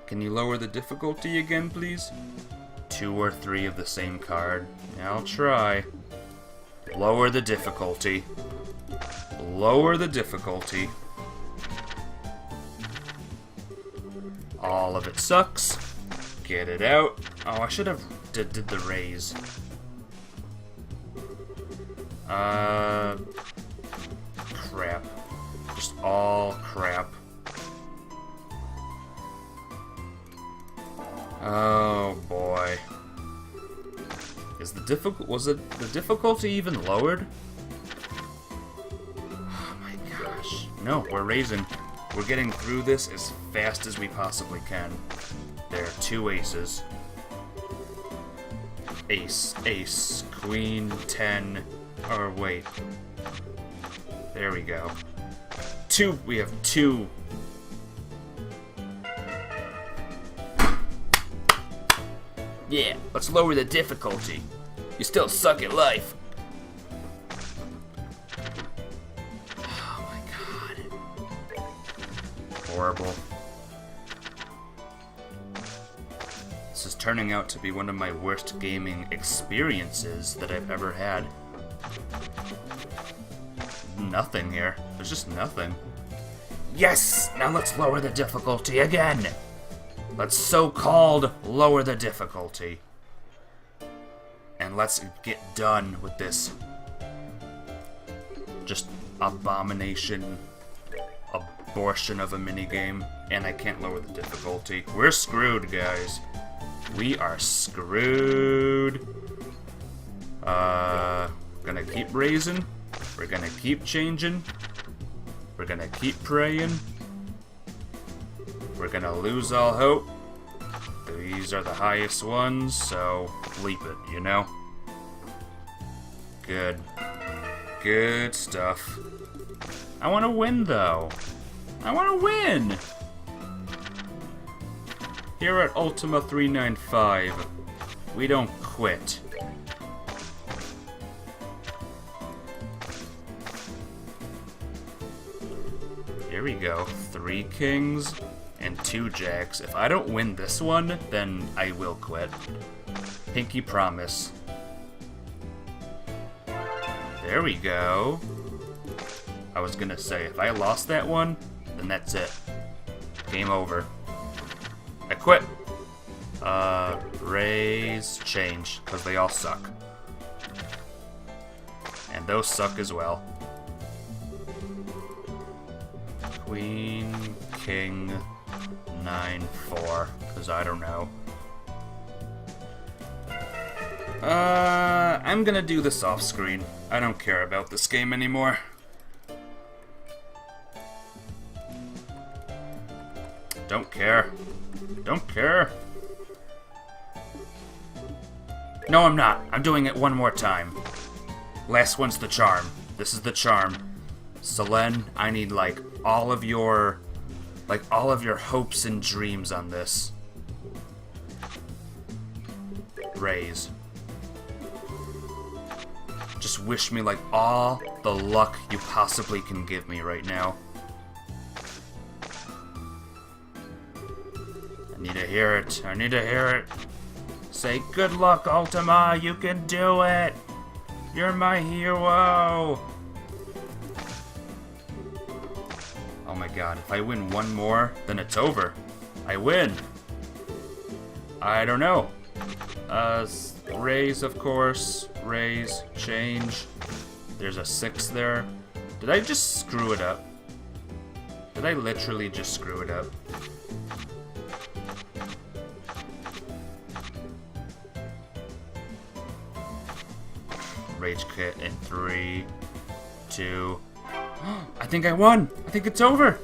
Can you lower the difficulty again, please? 2 or 3 of the same card. I'll try. Lower the difficulty. Lower the difficulty. All of it sucks. Get it out. Oh, I should have did the raise. Crap. Just all crap. Oh boy. Was the difficulty even lowered? Oh my gosh. No, we're raising. We're getting through this as fast as we possibly can. There are 2 aces. Ace, ace, queen, 10. Or wait. There we go. 2. We have 2. Yeah, let's lower the difficulty. You still suck at life. Oh my god. Horrible. This is turning out to be one of my worst gaming experiences that I've ever had. Nothing here. There's just nothing. Yes! Now let's lower the difficulty again! Let's so-called lower the difficulty. And let's get done with this just abomination, abortion of a minigame. And I can't lower the difficulty. We're screwed, guys. We are screwed. Gonna keep raising. We're gonna keep changing. We're gonna keep praying. We're gonna lose all hope. These are the highest ones, so bleep it, you know? Good. Good stuff. I want to win, though. I want to win! Here at Ultima 395, we don't quit. Here we go. 3 kings and 2 jacks. If I don't win this one, then I will quit. Pinky promise. There we go. I was gonna say, if I lost that one, then that's it. Game over. I quit. Raise, change, because they all suck. And those suck as well. Queen, king, 9-4, because I don't know. I'm gonna do this off screen. I don't care about this game anymore. Don't care. Don't care. No, I'm not. I'm doing it one more time. Last one's the charm. This is the charm. Selene, I need all of your hopes and dreams on this. Raise. Just wish me all the luck you possibly can give me right now. I need to hear it. I need to hear it. Say, good luck, Ultima. You can do it. You're my hero. Oh my god, if I win one more, then it's over. I win. I don't know. Raise, of course. Raise, change. There's a 6 there. Did I just screw it up? Did I literally just screw it up? Rage kit in 3, 2. I think I won. I think it's over.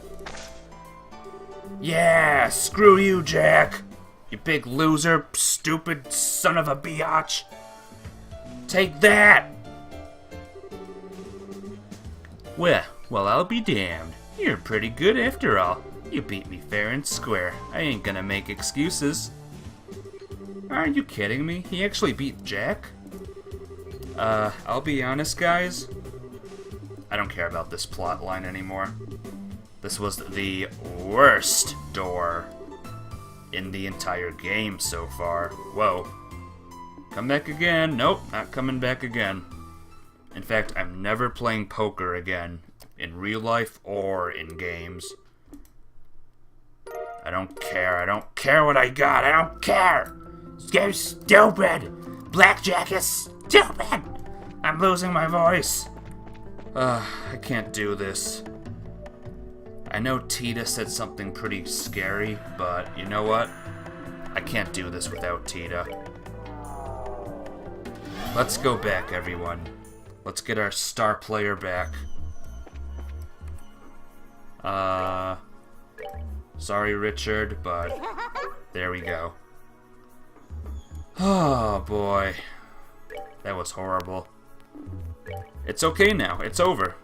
Yeah, screw you, Jack. You big loser, stupid son of a biatch. Take that. Well, I'll be damned. You're pretty good after all. You beat me fair and square. I ain't gonna make excuses. Are you kidding me? He actually beat Jack? I'll be honest, guys. I don't care about this plot line anymore. This was the worst door in the entire game so far. Whoa. Come back again. Nope, not coming back again. In fact, I'm never playing poker again. In real life or in games. I don't care. I don't care what I got. I don't care. You're stupid. Blackjack is stupid. I'm losing my voice. I can't do this. I know Tita said something pretty scary, but you know what? I can't do this without Tita. Let's go back, everyone. Let's get our star player back. Sorry, Richard, but there we go. Oh, boy. That was horrible. It's okay now. It's over.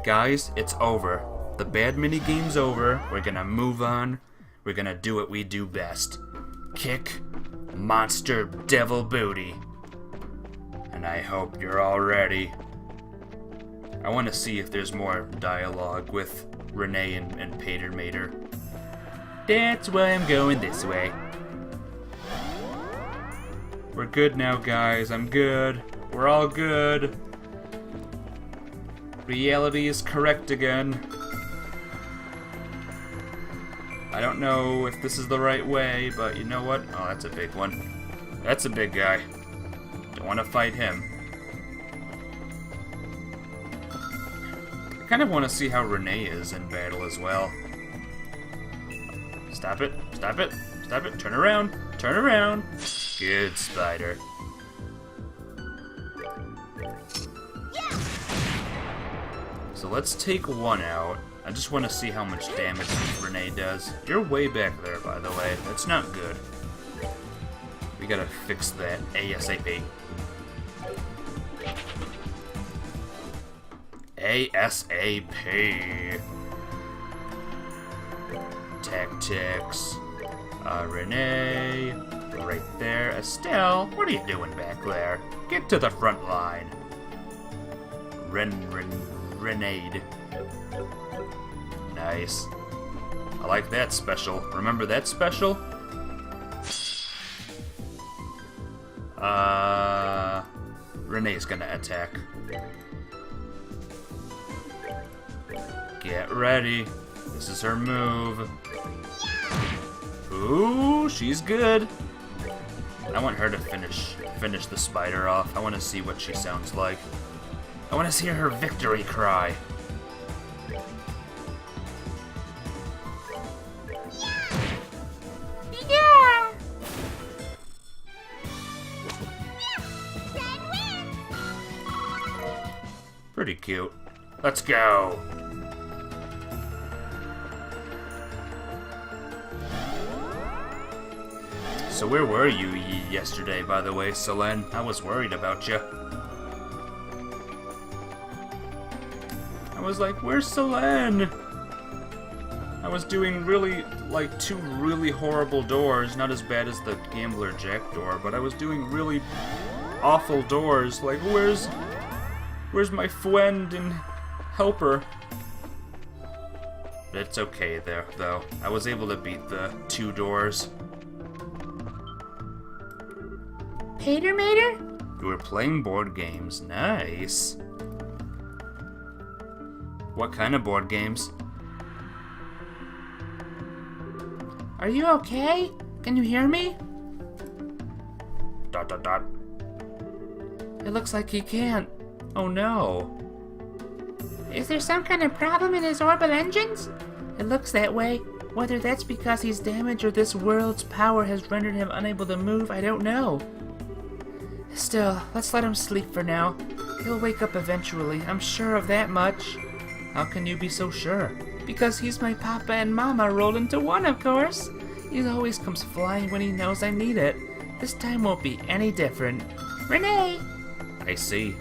Guys, it's over. The bad minigame's over. We're gonna move on. We're gonna do what we do best. Kick monster devil booty. And I hope you're all ready. I want to see if there's more dialogue with Renee and Pater Mater. That's why I'm going this way. We're good now, guys. I'm good. We're all good. Reality is correct again. I don't know if this is the right way, but you know what? Oh, that's a big one. That's a big guy. Don't want to fight him. I kind of want to see how Renee is in battle as well. Stop it. Stop it. Stop it. Turn around. Turn around. Good, Spider. So let's take one out. I just want to see how much damage Renee does. You're way back there, by the way. That's not good. We gotta fix that ASAP. ASAP. Tactics. Renee. Right there. Estelle, what are you doing back there? Get to the front line. Renade. Nice. I like that special. Remember that special? Renee's gonna attack. Get ready. This is her move. Ooh, she's good. I want her to finish the spider off. I want to see what she sounds like. I want to hear her victory cry. Yeah! Pretty cute. Let's go. So where were you yesterday, by the way, Selene? I was worried about you. I was like, where's Selene? I was doing like two really horrible doors, not as bad as the Gambler Jack door, but I was doing really awful doors. Like, where's my friend and helper? It's okay there, though. I was able to beat the two doors. Pater Mater? You were playing board games. Nice. What kind of board games? Are you okay? Can you hear me? ... It looks like he can't. Oh no. Is there some kind of problem in his orbital engines? It looks that way. Whether that's because he's damaged or this world's power has rendered him unable to move, I don't know. Still, let's let him sleep for now. He'll wake up eventually, I'm sure of that much. How can you be so sure? Because he's my papa and mama rolled into one, of course. He always comes flying when he knows I need it. This time won't be any different. Renee! I see.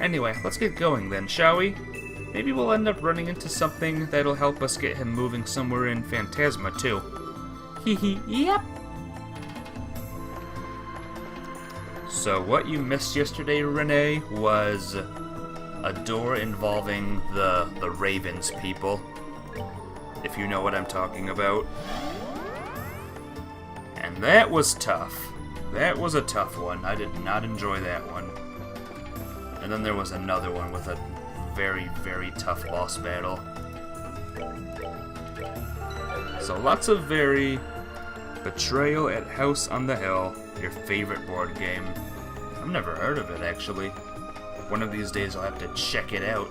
Anyway, let's get going then, shall we? Maybe we'll end up running into something that'll help us get him moving somewhere in Phantasma, too. Hee yep. So what you missed yesterday, Renee, was a door involving the Ravens people, if you know what I'm talking about. And that was tough. That was a tough one. I did not enjoy that one. And then there was another one with a very, very tough boss battle. So lots of very... Betrayal at House on the Hill, your favorite board game. I've never heard of it, actually. One of these days I'll have to check it out.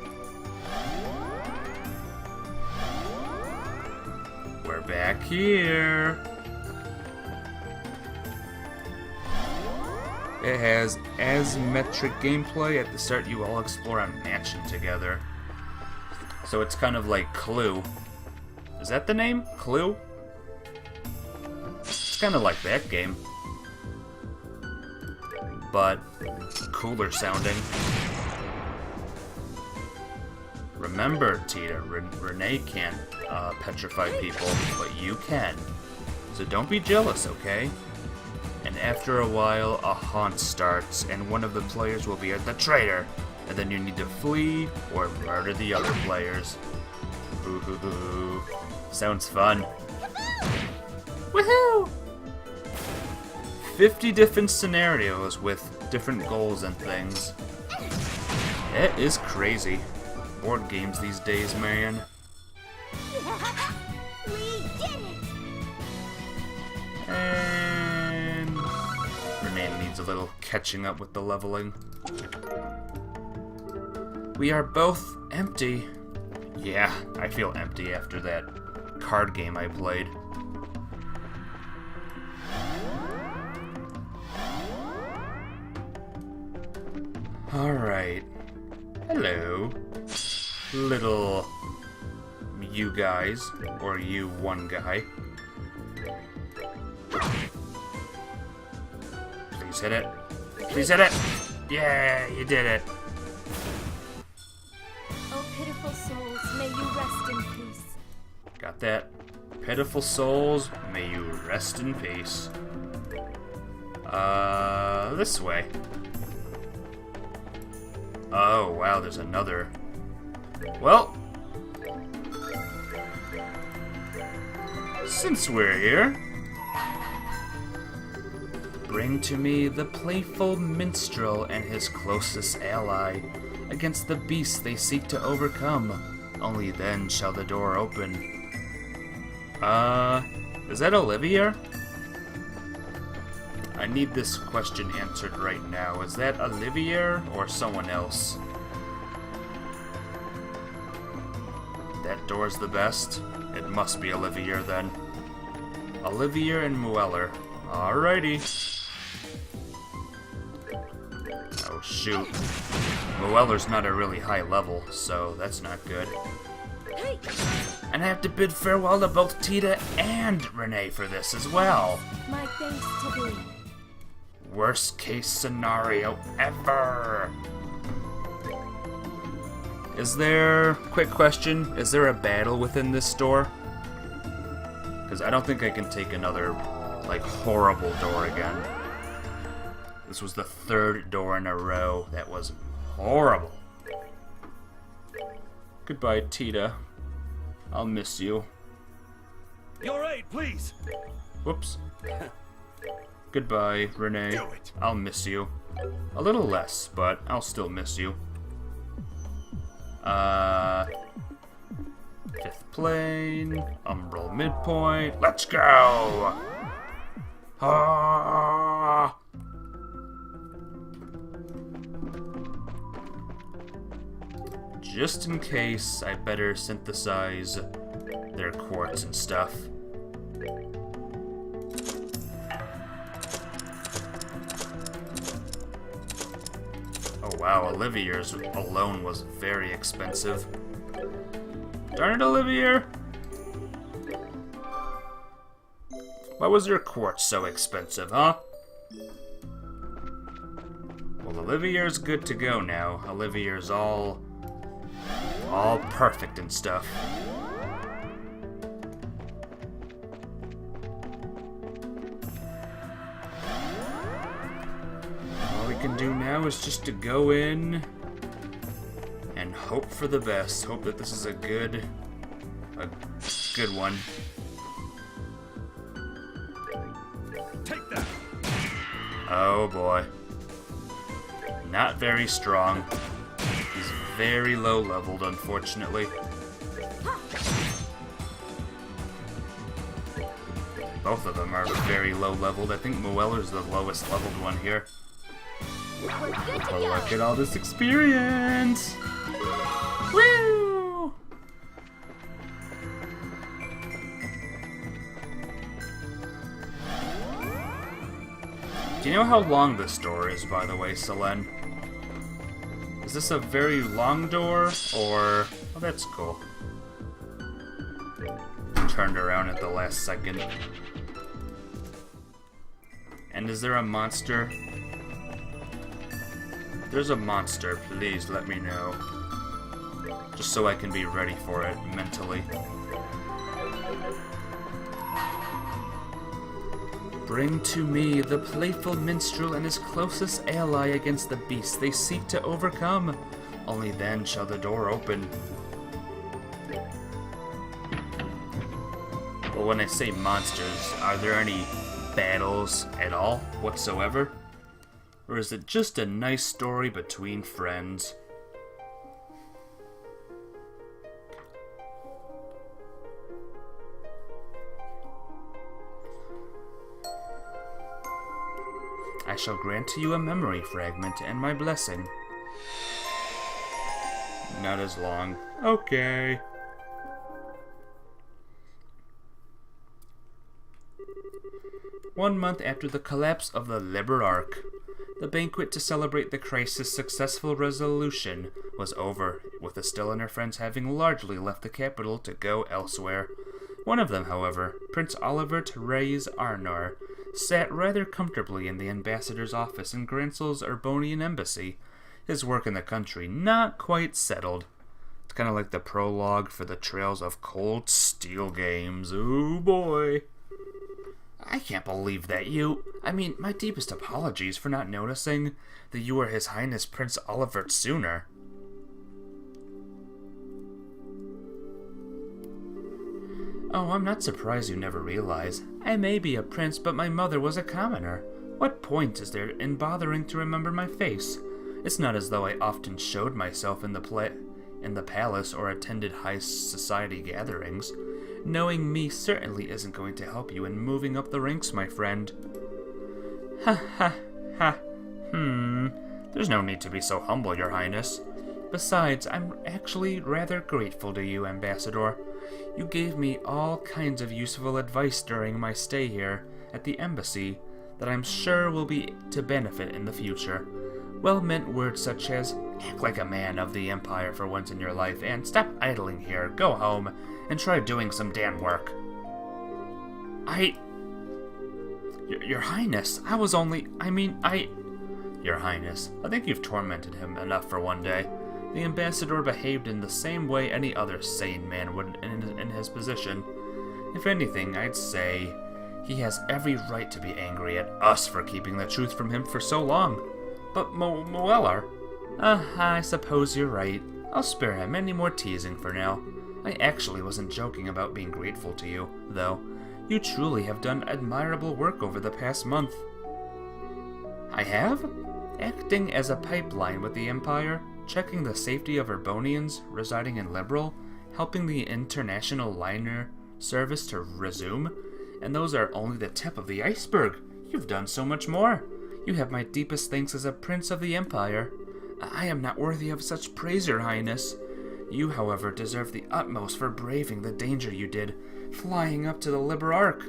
We're back here. It has asymmetric gameplay. At the start, you all explore a mansion together. So it's kind of like Clue. Is that the name? Clue? It's kind of like that game. But cooler sounding. Remember, Tita, Renee can't petrify people, but you can. So don't be jealous, okay? And after a while, a haunt starts, and one of the players will be the traitor, and then you need to flee or murder the other players. Boo hoo hoo. Sounds fun. Woohoo! 50 different scenarios with different goals and things. It is crazy. Board games these days, man. We did it! And Renee needs a little catching up with the leveling. We are both empty. Yeah, I feel empty after that card game I played. Alright. Hello. Little you guys, or you one guy. Please hit it. Please hit it! Yeah, you did it. Oh, pitiful souls, may you rest in peace. Got that. Pitiful souls, may you rest in peace. This way. Oh, wow, there's another. Well, since we're here, bring to me the playful minstrel and his closest ally against the beasts they seek to overcome. Only then shall the door open. Is that Olivia? I need this question answered right now. Is that Olivia or someone else? That door's the best. It must be Olivia then. Olivia and Mueller. Alrighty. Oh shoot. Mueller's not a really high level, so that's not good. And I have to bid farewell to both Tita and Renee for this as well. My thanks to thee. Worst case scenario ever. Quick question, is there a battle within this store? Because I don't think I can take another, like, horrible door again. This was the third door in a row that was horrible. Goodbye, Tita. I'll miss you. Your aid, please. Whoops. Goodbye, Renee. Do it. I'll miss you. A little less, but I'll still miss you. Fifth plane, umbral midpoint. Let's go! Ah! Just in case, I better synthesize their quartz and stuff. Oh wow, Olivier's alone was very expensive. Darn it, Olivier! Why was your quartz so expensive, huh? Well, Olivier's good to go now. Olivier's all perfect and stuff. All we can do now is just to go in and hope for the best. Hope that this is a good one. Take that. Oh boy. Not very strong. He's very low leveled, unfortunately. Both of them are very low leveled. I think Mueller's the lowest leveled one here. We're good to But go. look at all this experience! Woo! Do you know how long this door is, by the way, Selene? Is this a very long door, or... Oh, that's cool. Turned around at the last second. And is there a monster? If there's a monster, please let me know. Just so I can be ready for it mentally. Bring to me the playful minstrel and his closest ally against the beast they seek to overcome. Only then shall the door open. But when I say monsters, are there any battles at all whatsoever? Or is it just a nice story between friends? I shall grant to you a memory fragment and my blessing. Not as long. Okay. One month after the collapse of the Liber Arc, the banquet to celebrate the crisis' successful resolution was over, with Estelle and her friends having largely left the capital to go elsewhere. One of them, however, Prince Oliver Therese Arnor, sat rather comfortably in the ambassador's office in Gransel's Urbonian embassy, his work in the country not quite settled. It's kind of like the prologue for the Trails of Cold Steel games. Ooh boy. I can't believe that you... I mean, my deepest apologies for not noticing that you were His Highness Prince Oliver sooner. Oh, I'm not surprised you never realize. I may be a prince, but my mother was a commoner. What point is there in bothering to remember my face? It's not as though I often showed myself in the palace or attended high society gatherings. Knowing me certainly isn't going to help you in moving up the ranks, my friend. Ha ha ha. There's no need to be so humble, Your Highness. Besides, I'm actually rather grateful to you, Ambassador. You gave me all kinds of useful advice during my stay here at the embassy that I'm sure will be to benefit in the future. Well-meant words such as, act like a man of the Empire for once in your life, and stop idling here, go home, and try doing some damn work. Your Highness, Your Highness, I think you've tormented him enough for one day. The ambassador behaved in the same way any other sane man would in his position. If anything, I'd say he has every right to be angry at us for keeping the truth from him for so long. But Moeller... I suppose you're right. I'll spare him any more teasing for now. I actually wasn't joking about being grateful to you, though. You truly have done admirable work over the past month. I have? Acting as a pipeline with the Empire, checking the safety of Urbonians residing in Liberal, helping the international liner service to resume, and those are only the tip of the iceberg. You've done so much more. You have my deepest thanks as a prince of the Empire. I am not worthy of such praise, Your Highness. You, however, deserve the utmost for braving the danger you did, flying up to the Liber Arc.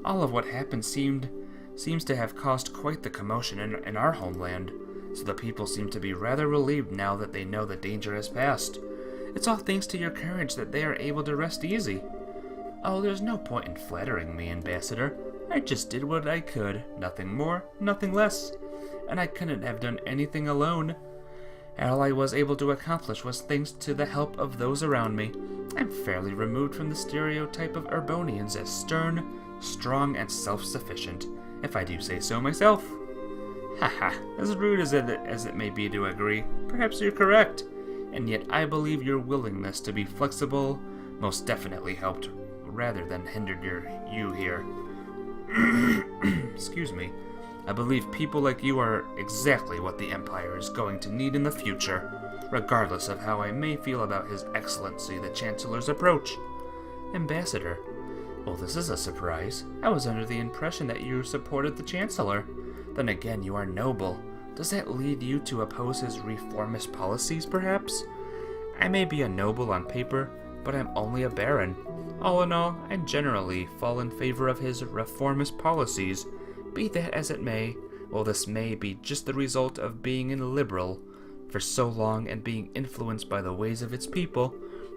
All of what happened seems to have caused quite the commotion in our homeland, so the people seem to be rather relieved now that they know the danger has passed. It's all thanks to your courage that they are able to rest easy. Oh, there's no point in flattering me, Ambassador. I just did what I could, nothing more, nothing less, and I couldn't have done anything alone. All I was able to accomplish was thanks to the help of those around me. I'm fairly removed from the stereotype of Urbonians as stern, strong, and self-sufficient, if I do say so myself. Haha, as rude as it may be to agree, perhaps you're correct, and yet I believe your willingness to be flexible most definitely helped rather than hindered you here. Excuse me. I believe people like you are exactly what the Empire is going to need in the future, regardless of how I may feel about His Excellency the Chancellor's approach. Ambassador, well, this is a surprise. I was under the impression that you supported the Chancellor. Then again, you are noble, Does that lead you to oppose his reformist policies, perhaps? I may be a noble on paper, but I'm only a baron. All in all, I generally fall in favor of his reformist policies. Be that as it may, while this may be just the result of being a liberal for so long and being influenced by the ways of its people,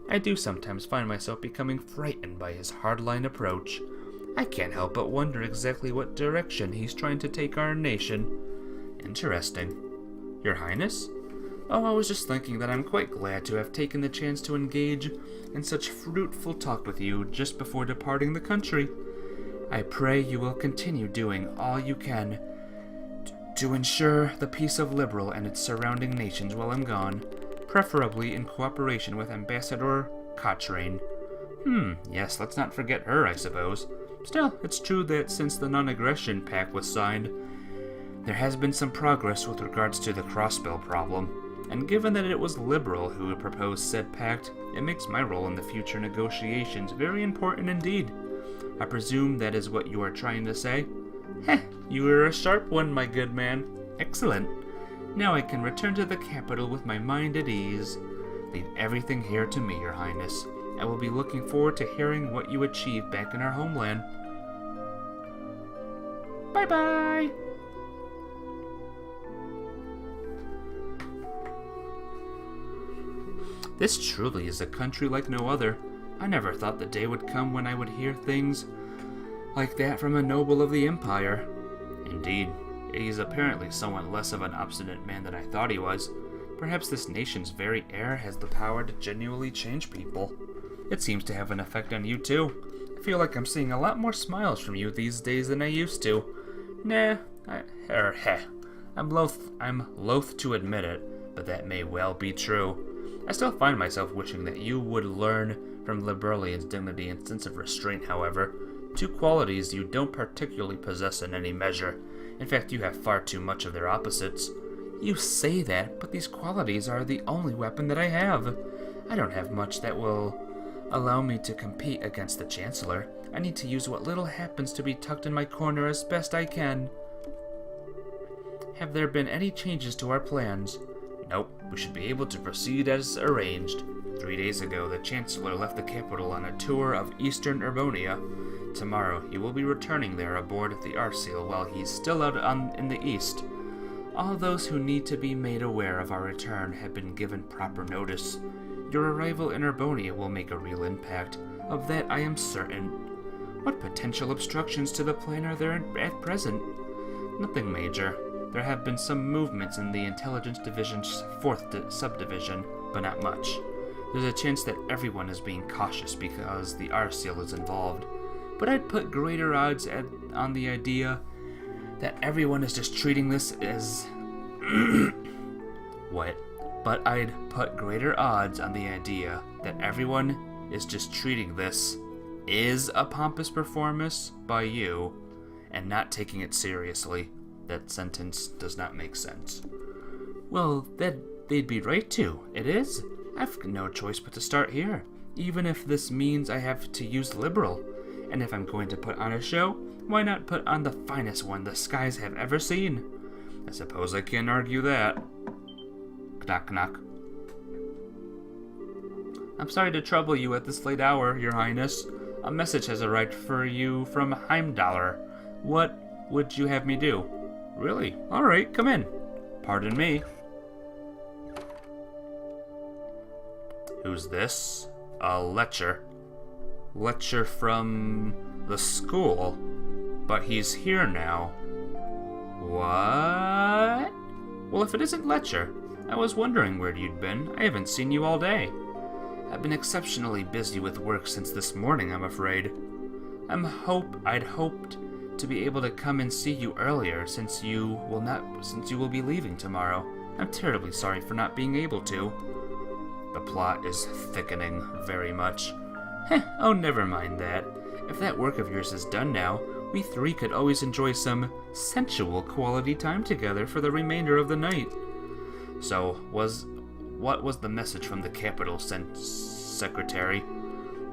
I do sometimes find myself becoming frightened by his hardline approach. I can't help but wonder exactly what direction he's trying to take our nation. Interesting. Your Highness? Oh, I was just thinking that I'm quite glad to have taken the chance to engage in such fruitful talk with you just before departing the country. I pray you will continue doing all you can to ensure the peace of Liberal and its surrounding nations while I'm gone, preferably in cooperation with Ambassador Cochrane. Yes, let's not forget her, I suppose. Still, it's true that since the non-aggression pact was signed, there has been some progress with regards to the crossbill problem, and given that it was Liberal who proposed said pact, it makes my role in the future negotiations very important indeed. I presume that is what you are trying to say? Heh, you are a sharp one, my good man. Excellent. Now I can return to the capital with my mind at ease. Leave everything here to me, Your Highness. I will be looking forward to hearing what you achieve back in our homeland. Bye-bye! This truly is a country like no other. I never thought the day would come when I would hear things like that from a noble of the Empire. Indeed, he is apparently somewhat less of an obstinate man than I thought he was. Perhaps this nation's very air has the power to genuinely change people. It seems to have an effect on you too. I feel like I'm seeing a lot more smiles from you these days than I used to. I'm loath to admit it, but that may well be true. I still find myself wishing that you would learn from Liberalian's dignity and sense of restraint, however. Two qualities you don't particularly possess in any measure. In fact, you have far too much of their opposites. You say that, but these qualities are the only weapon that I have. I don't have much that will allow me to compete against the Chancellor. I need to use what little happens to be tucked in my corner as best I can. Have there been any changes to our plans? Nope, we should be able to proceed as arranged. 3 days ago, the Chancellor left the capital on a tour of Eastern Urbonia. Tomorrow, he will be returning there aboard the Arseal while he's still out in the east. All those who need to be made aware of our return have been given proper notice. Your arrival in Urbonia will make a real impact. Of that I am certain. What potential obstructions to the plan are there at present? Nothing major. There have been some movements in the Intelligence Division's 4th subdivision, but not much. There's a chance that everyone is being cautious because the Arseal is involved. But I'd put greater odds on the idea that everyone is just treating this as... What? But I'd put greater odds on the idea that everyone is just treating this is a pompous performance by you and not taking it seriously. That sentence does not make sense. Well, they'd be right to. It is. I've no choice but to start here, even if this means I have to use Liberal. And if I'm going to put on a show, why not put on the finest one the skies have ever seen? I suppose I can't argue that. Knock, knock. I'm sorry to trouble you at this late hour, Your Highness. A message has arrived for you from Heimdallr. What would you have me do? Really? All right, come in. Pardon me. Who's this? A Letcher. Letcher from the school. But he's here now. What? Well, if it isn't Letcher, I was wondering where you'd been. I haven't seen you all day. I've been exceptionally busy with work since this morning, I'm afraid. I'd hoped to be able to come and see you earlier since you will be leaving tomorrow. I'm terribly sorry for not being able to. The plot is thickening very much. Oh, never mind that. If that work of yours is done now, we three could always enjoy some sensual quality time together for the remainder of the night. So, what was the message from the capital secretary?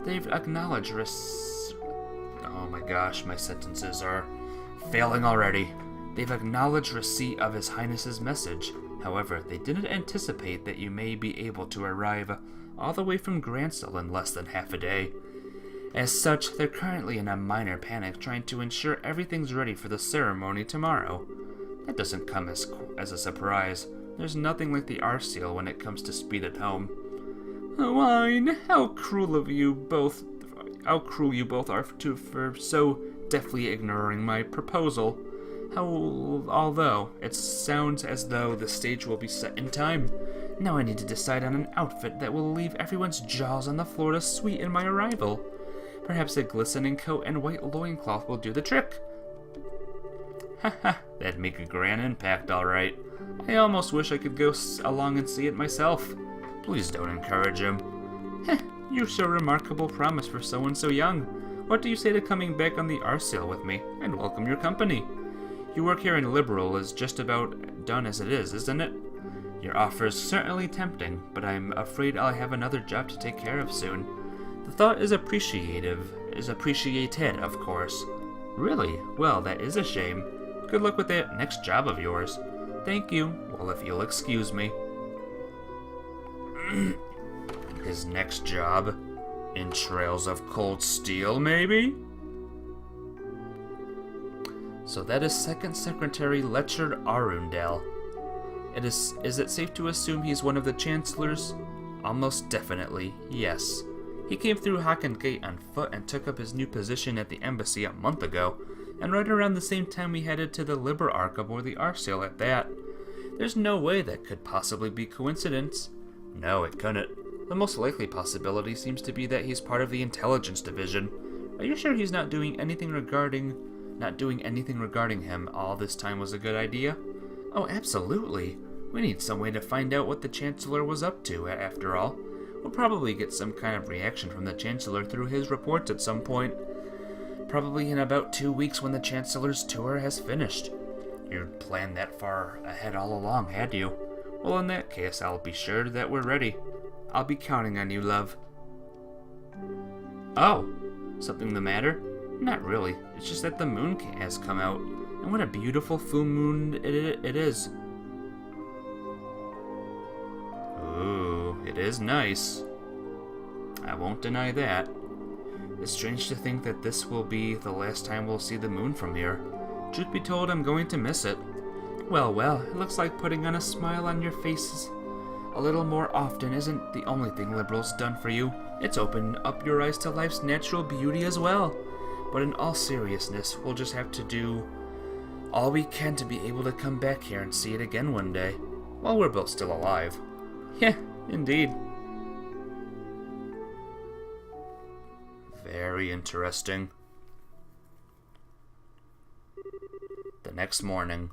They've acknowledged Oh my gosh, my sentences are failing already. They've acknowledged receipt of His Highness's message. However, they didn't anticipate that you may be able to arrive all the way from Gransel in less than half a day. As such, they're currently in a minor panic trying to ensure everything's ready for the ceremony tomorrow. That doesn't come as a surprise. There's nothing like the Arseal when it comes to speed at home. Wine, how cruel you both are for so deftly ignoring my proposal. Although it sounds as though the stage will be set in time. Now I need to decide on an outfit that will leave everyone's jaws on the floor to sweeten my arrival. Perhaps a glistening coat and white loincloth will do the trick. Haha, that'd make a grand impact, alright. I almost wish I could go along and see it myself. Please don't encourage him. Heh, you show remarkable promise for someone so young. What do you say to coming back on the Arseal with me? I'd welcome your company. Your work here in Liberal is just about done as it is, isn't it? Your offer is certainly tempting, but I'm afraid I'll have another job to take care of soon. The thought is appreciated, of course. Really? Well, that is a shame. Good luck with that next job of yours. Thank you. Well, if you'll excuse me. His next job? In Trails of Cold Steel, maybe? So that is Second Secretary Lechard Arundel. Is it safe to assume he's one of the Chancellors? Almost definitely, yes. He came through Haken Gate on foot and took up his new position at the embassy a month ago, and right around the same time we headed to the Liber Arc aboard the Arseal at that. There's no way that could possibly be coincidence. No, it couldn't. The most likely possibility seems to be that he's part of the intelligence division. Are you sure he's not doing anything regarding him all this time was a good idea? Oh, absolutely. We need some way to find out what the Chancellor was up to, after all. We'll probably get some kind of reaction from the Chancellor through his reports at some point. Probably in about 2 weeks when the Chancellor's tour has finished. You'd planned that far ahead all along, had you? Well, in that case, I'll be sure that we're ready. I'll be counting on you, love. Oh, something the matter? Not really. It's just that the moon has come out. And what a beautiful full moon it is. Ooh, it is nice. I won't deny that. It's strange to think that this will be the last time we'll see the moon from here. Truth be told, I'm going to miss it. Well, it looks like putting on a smile on your faces a little more often isn't the only thing Liberal's done for you. It's opened up your eyes to life's natural beauty as well. But in all seriousness, we'll just have to do all we can to be able to come back here and see it again one day, while we're both still alive. Yeah, indeed. Very interesting. The next morning,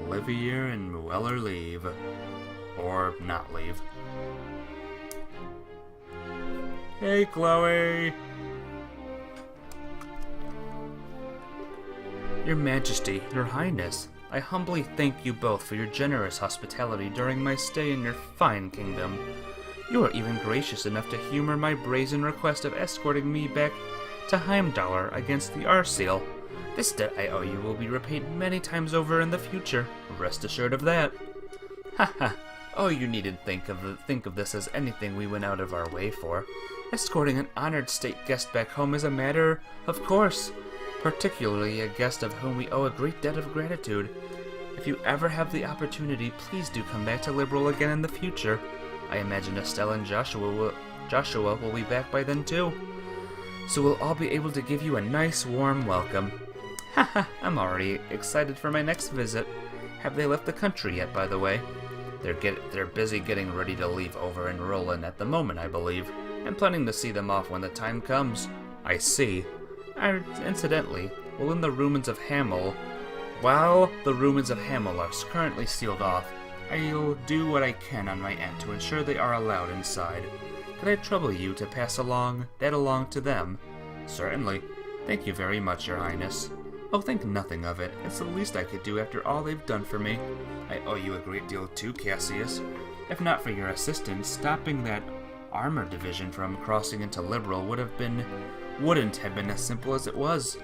Olivier and Mueller leave. Or not leave. Hey, Chloe! Your Majesty, Your Highness, I humbly thank you both for your generous hospitality during my stay in your fine kingdom. You are even gracious enough to humor my brazen request of escorting me back to Heimdallr against the Arseal. This debt I owe you will be repaid many times over in the future. Rest assured of that. Haha. Oh, you needn't think of this as anything we went out of our way for. Escorting an honored state guest back home is a matter of course, particularly a guest of whom we owe a great debt of gratitude. If you ever have the opportunity, please do come back to Liberal again in the future. I imagine Estelle and Joshua will be back by then too. So we'll all be able to give you a nice warm welcome. Haha, I'm already excited for my next visit. Have they left the country yet, by the way? They're busy getting ready to leave over in Roland at the moment, I believe. I'm planning to see them off when the time comes. I see. Incidentally, while the ruins of Hamel are currently sealed off, I'll do what I can on my end to ensure they are allowed inside. Could I trouble you to pass that along to them? Certainly. Thank you very much, Your Highness. Oh, think nothing of it. It's the least I could do after all they've done for me. I owe you a great deal too, Cassius. If not for your assistance, stopping that armor division from crossing into Liberal would wouldn't have been as simple as it was.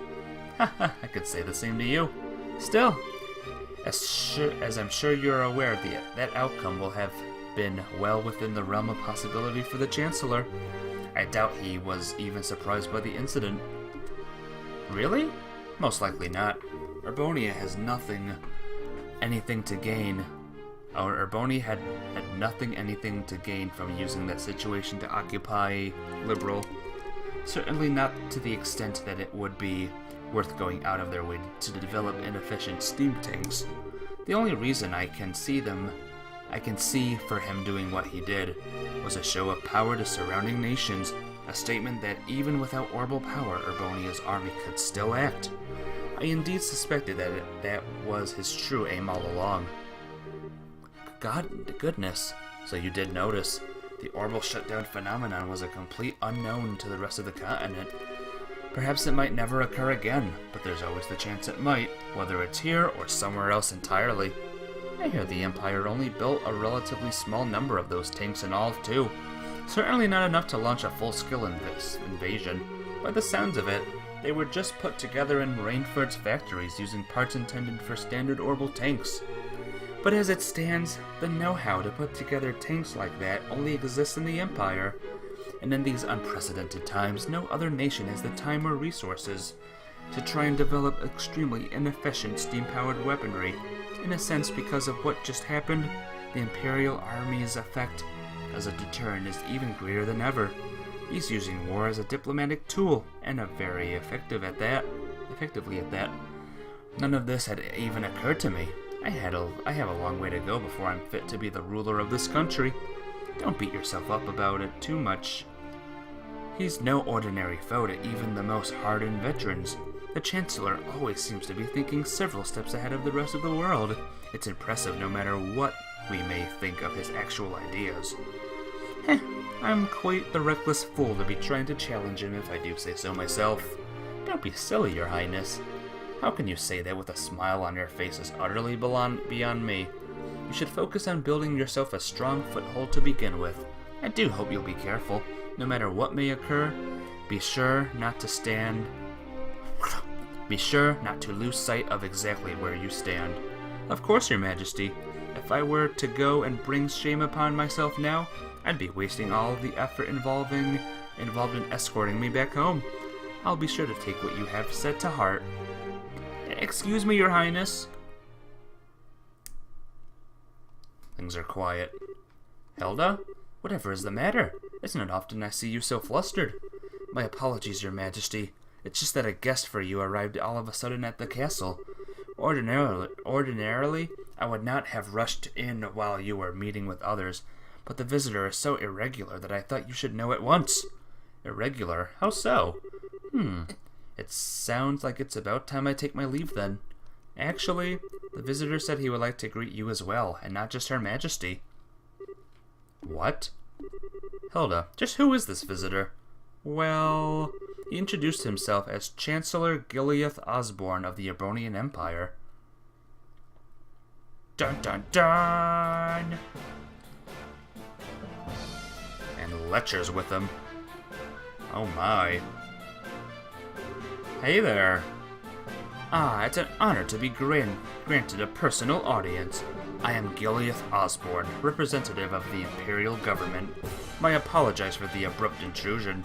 Haha, I could say the same to you. Still, as I'm sure you're aware, that outcome will have been well within the realm of possibility for the Chancellor. I doubt he was even surprised by the incident. Really? Most likely not. Urbonia has anything to gain to gain from using that situation to occupy Liberal. Certainly not to the extent that it would be worth going out of their way to develop inefficient steam tanks. The only reason I can see for him doing what he did was a show of power to surrounding nations, a statement that even without orbital power, Urbonia's army could still act. I indeed suspected that was his true aim all along. Goodness, so you did notice. The orbital shutdown phenomenon was a complete unknown to the rest of the continent. Perhaps it might never occur again, but there's always the chance it might, whether it's here or somewhere else entirely. I hear the Empire only built a relatively small number of those tanks in all, too. Certainly not enough to launch a full-scale invasion. By the sounds of it, they were just put together in Rainford's factories using parts intended for standard orbital tanks. But as it stands, the know-how to put together tanks like that only exists in the Empire. And in these unprecedented times, no other nation has the time or resources to try and develop extremely inefficient steam-powered weaponry. In a sense, because of what just happened, the Imperial Army's effect as a deterrent is even greater than ever. He's using war as a diplomatic tool, and very effectively at that. None of this had even occurred to me. I have a long way to go before I'm fit to be the ruler of this country. Don't beat yourself up about it too much. He's no ordinary foe to even the most hardened veterans. The Chancellor always seems to be thinking several steps ahead of the rest of the world. It's impressive no matter what we may think of his actual ideas. I'm quite the reckless fool to be trying to challenge him if I do say so myself. Don't be silly, Your Highness. How can you say that with a smile on your face is utterly beyond me? You should focus on building yourself a strong foothold to begin with. I do hope you'll be careful. No matter what may occur, be sure not to lose sight of exactly where you stand. Of course, Your Majesty. If I were to go and bring shame upon myself now, I'd be wasting all of the effort involved in escorting me back home. I'll be sure to take what you have said to heart. Excuse me, Your Highness. Things are quiet. Hilda? Whatever is the matter? Isn't it often I see you so flustered? My apologies, Your Majesty. It's just that a guest for you arrived all of a sudden at the castle. Ordinarily, I would not have rushed in while you were meeting with others, but the visitor is so irregular that I thought you should know at once. Irregular? How so? It sounds like it's about time I take my leave then. Actually, the visitor said he would like to greet you as well, and not just Her Majesty. What? Hilda, just who is this visitor? Well, he introduced himself as Chancellor Gileath Osborne of the Ebronian Empire. Dun dun dun! And Letcher's with him. Oh my. Hey there. It's an honor to be granted a personal audience. I am Gileath Osborne, representative of the Imperial Government. I apologize for the abrupt intrusion.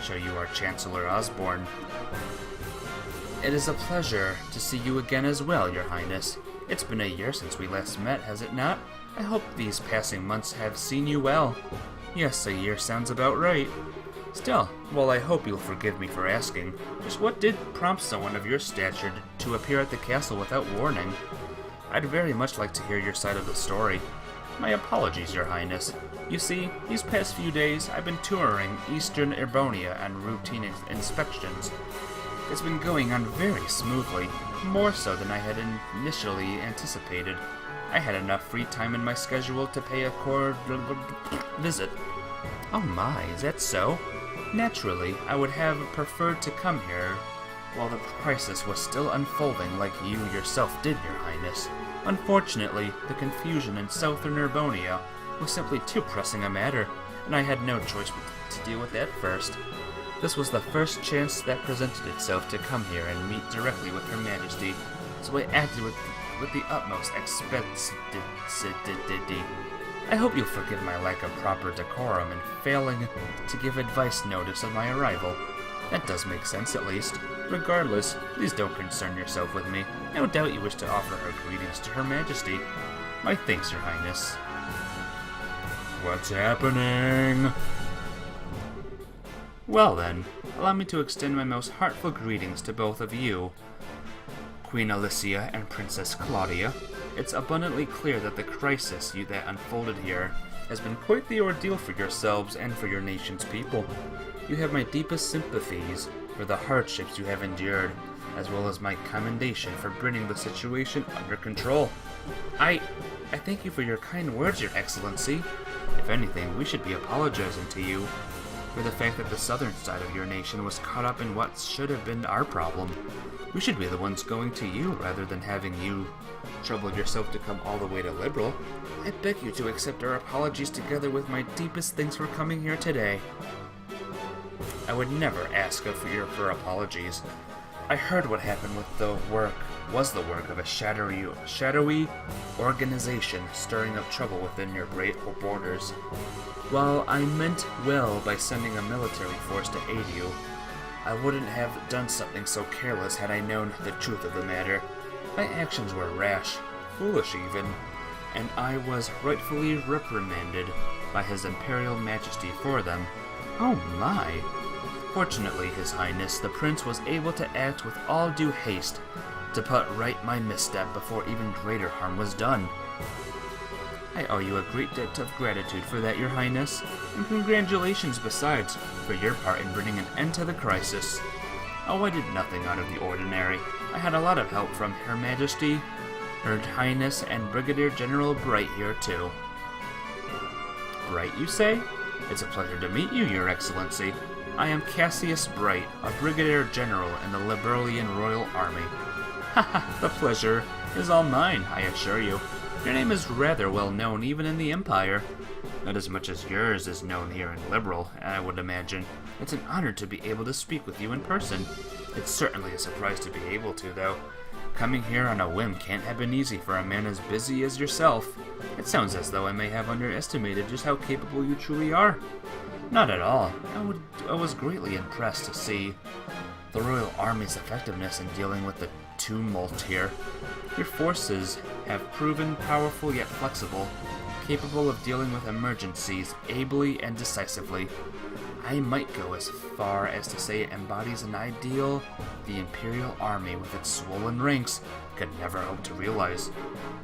So you are Chancellor Osborne. It is a pleasure to see you again as well, Your Highness. It's been a year since we last met, has it not? I hope these passing months have seen you well. Yes, a year sounds about right. Still, well, I hope you'll forgive me for asking, just what did prompt someone of your stature to appear at the castle without warning? I'd very much like to hear your side of the story. My apologies, Your Highness. You see, these past few days, I've been touring Eastern Erbonia on routine inspections. It's been going on very smoothly, more so than I had initially anticipated. I had enough free time in my schedule to pay a visit. Oh my, is that so? Naturally, I would have preferred to come here while the crisis was still unfolding like you yourself did, Your Highness. Unfortunately, the confusion in southern Erbonia was simply too pressing a matter, and I had no choice but to deal with that first. This was the first chance that presented itself to come here and meet directly with Her Majesty, so I acted with the utmost expectancy. I hope you'll forgive my lack of proper decorum in failing to give advice notice of my arrival. That does make sense, at least. Regardless, please don't concern yourself with me. No doubt you wish to offer her greetings to Her Majesty. My thanks, Your Highness. What's happening? Well then, allow me to extend my most heartfelt greetings to both of you, Queen Alicia and Princess Claudia. It's abundantly clear that the crisis that unfolded here has been quite the ordeal for yourselves and for your nation's people. You have my deepest sympathies for the hardships you have endured, as well as my commendation for bringing the situation under control. I thank you for your kind words, Your Excellency. If anything, we should be apologizing to you for the fact that the southern side of your nation was caught up in what should have been our problem. We should be the ones going to you rather than having you trouble yourself to come all the way to Liberal. I beg you to accept our apologies together with my deepest thanks for coming here today. I would never ask for apologies. I heard what happened with the work of a shadowy organization stirring up trouble within your great borders. While I meant well by sending a military force to aid you, I wouldn't have done something so careless had I known the truth of the matter. My actions were rash, foolish even, and I was rightfully reprimanded by His Imperial Majesty for them. Oh my! Fortunately, His Highness, the Prince was able to act with all due haste to put right my misstep before even greater harm was done. I owe you a great debt of gratitude for that, Your Highness, and congratulations besides for your part in bringing an end to the crisis. Oh, I did nothing out of the ordinary. I had a lot of help from Her Majesty, Her Highness, and Brigadier General Bright here too. Bright, you say? It's a pleasure to meet you, Your Excellency. I am Cassius Bright, a Brigadier General in the Liberalian Royal Army. Haha, the pleasure is all mine, I assure you. Your name is rather well known even in the Empire. Not as much as yours is known here in Liberal, I would imagine. It's an honor to be able to speak with you in person. It's certainly a surprise to be able to, though. Coming here on a whim can't have been easy for a man as busy as yourself. It sounds as though I may have underestimated just how capable you truly are. Not at all. I was greatly impressed to see the Royal Army's effectiveness in dealing with the tumult here. Your forces have proven powerful yet flexible, capable of dealing with emergencies ably and decisively. I might go as far as to say it embodies an ideal the Imperial Army with its swollen ranks could never hope to realize.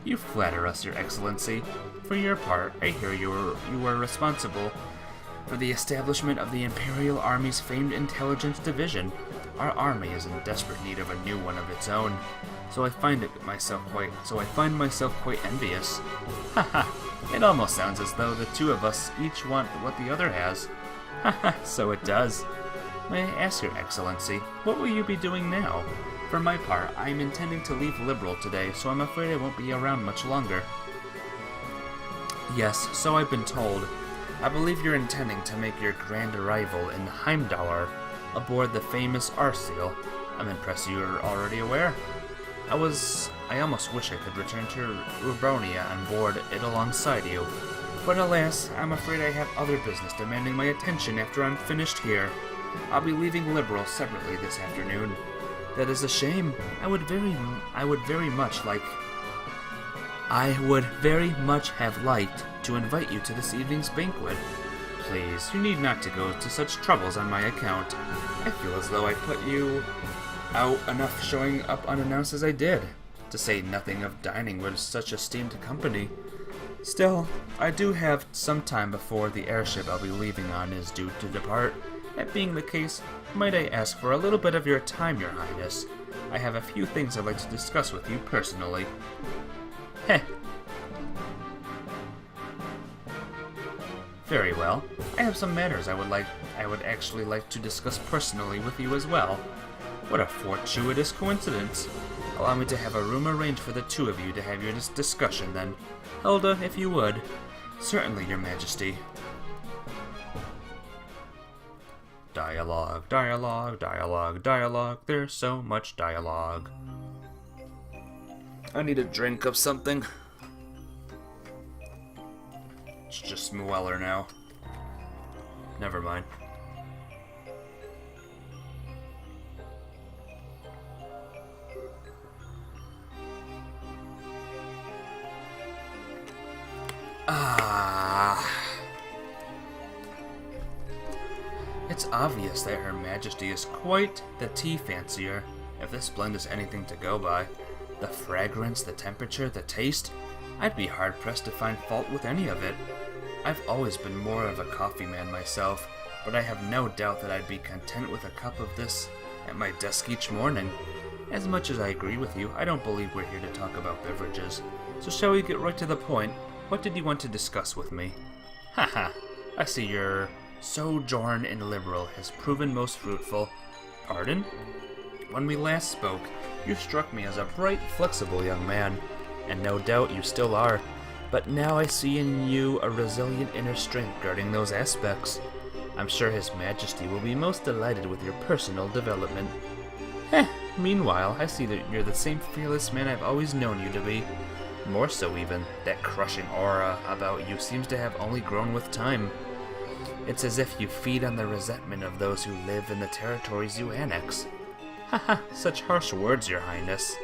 You flatter us, Your Excellency. For your part, I hear you were responsible for the establishment of the Imperial Army's famed intelligence division. Our army is in desperate need of a new one of its own, so I find myself quite envious. Haha, it almost sounds as though the two of us each want what the other has. Haha, so it does. May I ask, Your Excellency, what will you be doing now? For my part, I am intending to leave Liberal today, so I'm afraid I won't be around much longer. Yes, so I've been told. I believe you're intending to make your grand arrival in Heimdallr aboard the famous Arseal. I'm impressed you're already aware. I almost wish I could return to Rubonia on board it alongside you. But alas, I'm afraid I have other business demanding my attention after I'm finished here. I'll be leaving Liberal separately this afternoon. That is a shame. I would very much have liked to invite you to this evening's banquet. Please, you need not to go to such troubles on my account. I feel as though I put you out enough showing up unannounced as I did, to say nothing of dining with such esteemed company. Still, I do have some time before the airship I'll be leaving on is due to depart. That being the case, might I ask for a little bit of your time, Your Highness? I have a few things I'd like to discuss with you personally. Heh. Very well. I have some matters I would actually like to discuss personally with you as well. What a fortuitous coincidence. Allow me to have a room arranged for the two of you to have your discussion then. Hilda, if you would. Certainly, Your Majesty. Dialogue, dialogue, dialogue, dialogue. There's so much dialogue. I need a drink of something. It's just Mueller now. Never mind. It's obvious that Her Majesty is quite the tea fancier, if this blend is anything to go by. The fragrance, the temperature, the taste, I'd be hard-pressed to find fault with any of it. I've always been more of a coffee man myself, but I have no doubt that I'd be content with a cup of this at my desk each morning. As much as I agree with you, I don't believe we're here to talk about beverages. So shall we get right to the point? What did you want to discuss with me? Haha, I see your sojourn in Liberal has proven most fruitful. Pardon? When we last spoke, you struck me as a bright, flexible young man, and no doubt you still are. But now I see in you a resilient inner strength guarding those aspects. I'm sure His Majesty will be most delighted with your personal development. Meanwhile, I see that you're the same fearless man I've always known you to be. More so even, that crushing aura about you seems to have only grown with time. It's as if you feed on the resentment of those who live in the territories you annex. Haha, such harsh words, Your Highness.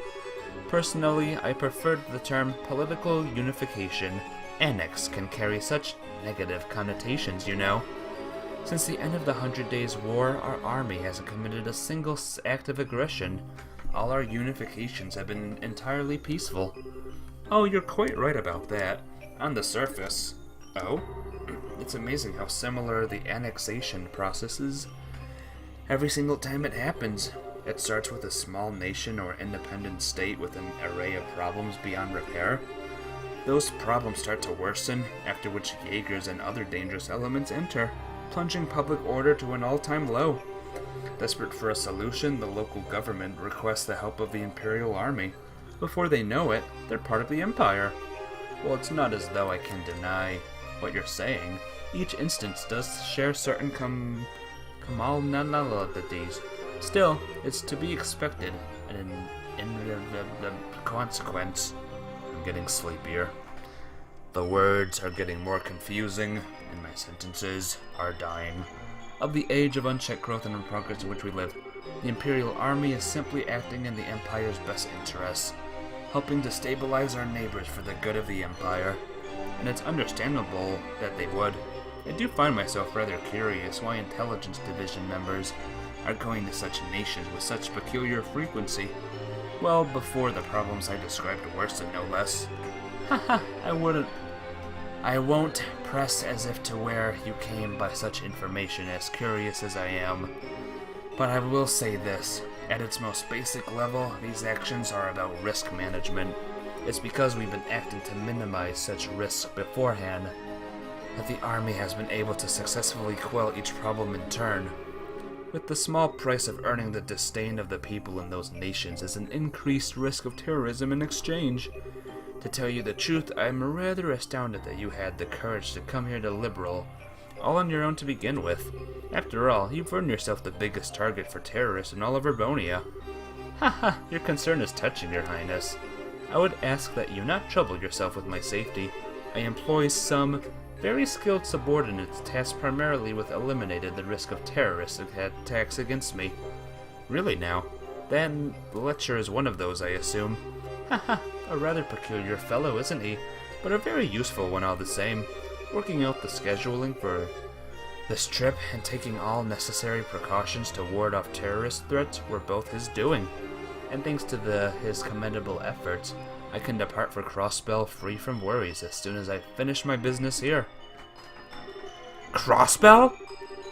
Personally, I prefer the term political unification. Annex can carry such negative connotations, you know. Since the end of the 100 Days' War, our army hasn't committed a single act of aggression. All our unifications have been entirely peaceful. Oh, you're quite right about that. On the surface. Oh? It's amazing how similar the annexation process is. Every single time it happens, it starts with a small nation or independent state with an array of problems beyond repair. Those problems start to worsen, after which Jaegers and other dangerous elements enter, plunging public order to an all-time low. Desperate for a solution, the local government requests the help of the Imperial Army. Before they know it, they're part of the Empire. Well, it's not as though I can deny what you're saying. Each instance does share certain commonalities. Still, it's to be expected, and in the consequence, I'm getting sleepier. The words are getting more confusing, and my sentences are dying. Of the age of unchecked growth and progress in which we live, the Imperial Army is simply acting in the Empire's best interests, helping to stabilize our neighbors for the good of the Empire. And it's understandable that they would. I do find myself rather curious why Intelligence Division members are going to such nations with such peculiar frequency. Well, before the problems I described worsen, no less. Haha, I won't press as if to where you came by such information, as curious as I am. But I will say this, at its most basic level, these actions are about risk management. It's because we've been acting to minimize such risks beforehand that the army has been able to successfully quell each problem in turn. With the small price of earning the disdain of the people in those nations is an increased risk of terrorism in exchange. To tell you the truth, I'm rather astounded that you had the courage to come here to Liberal, all on your own to begin with. After all, you've earned yourself the biggest target for terrorists in all of Urbonia. Haha, your concern is touching, Your Highness. I would ask that you not trouble yourself with my safety. I employ some very skilled subordinates tasked primarily with eliminating the risk of terrorist attacks against me. Really now? Then Fletcher is one of those, I assume. Haha, a rather peculiar fellow, isn't he? But a very useful one all the same. Working out the scheduling for this trip and taking all necessary precautions to ward off terrorist threats were both his doing. And thanks to his commendable efforts, I can depart for Crossbell free from worries as soon as I finish my business here. Crossbell?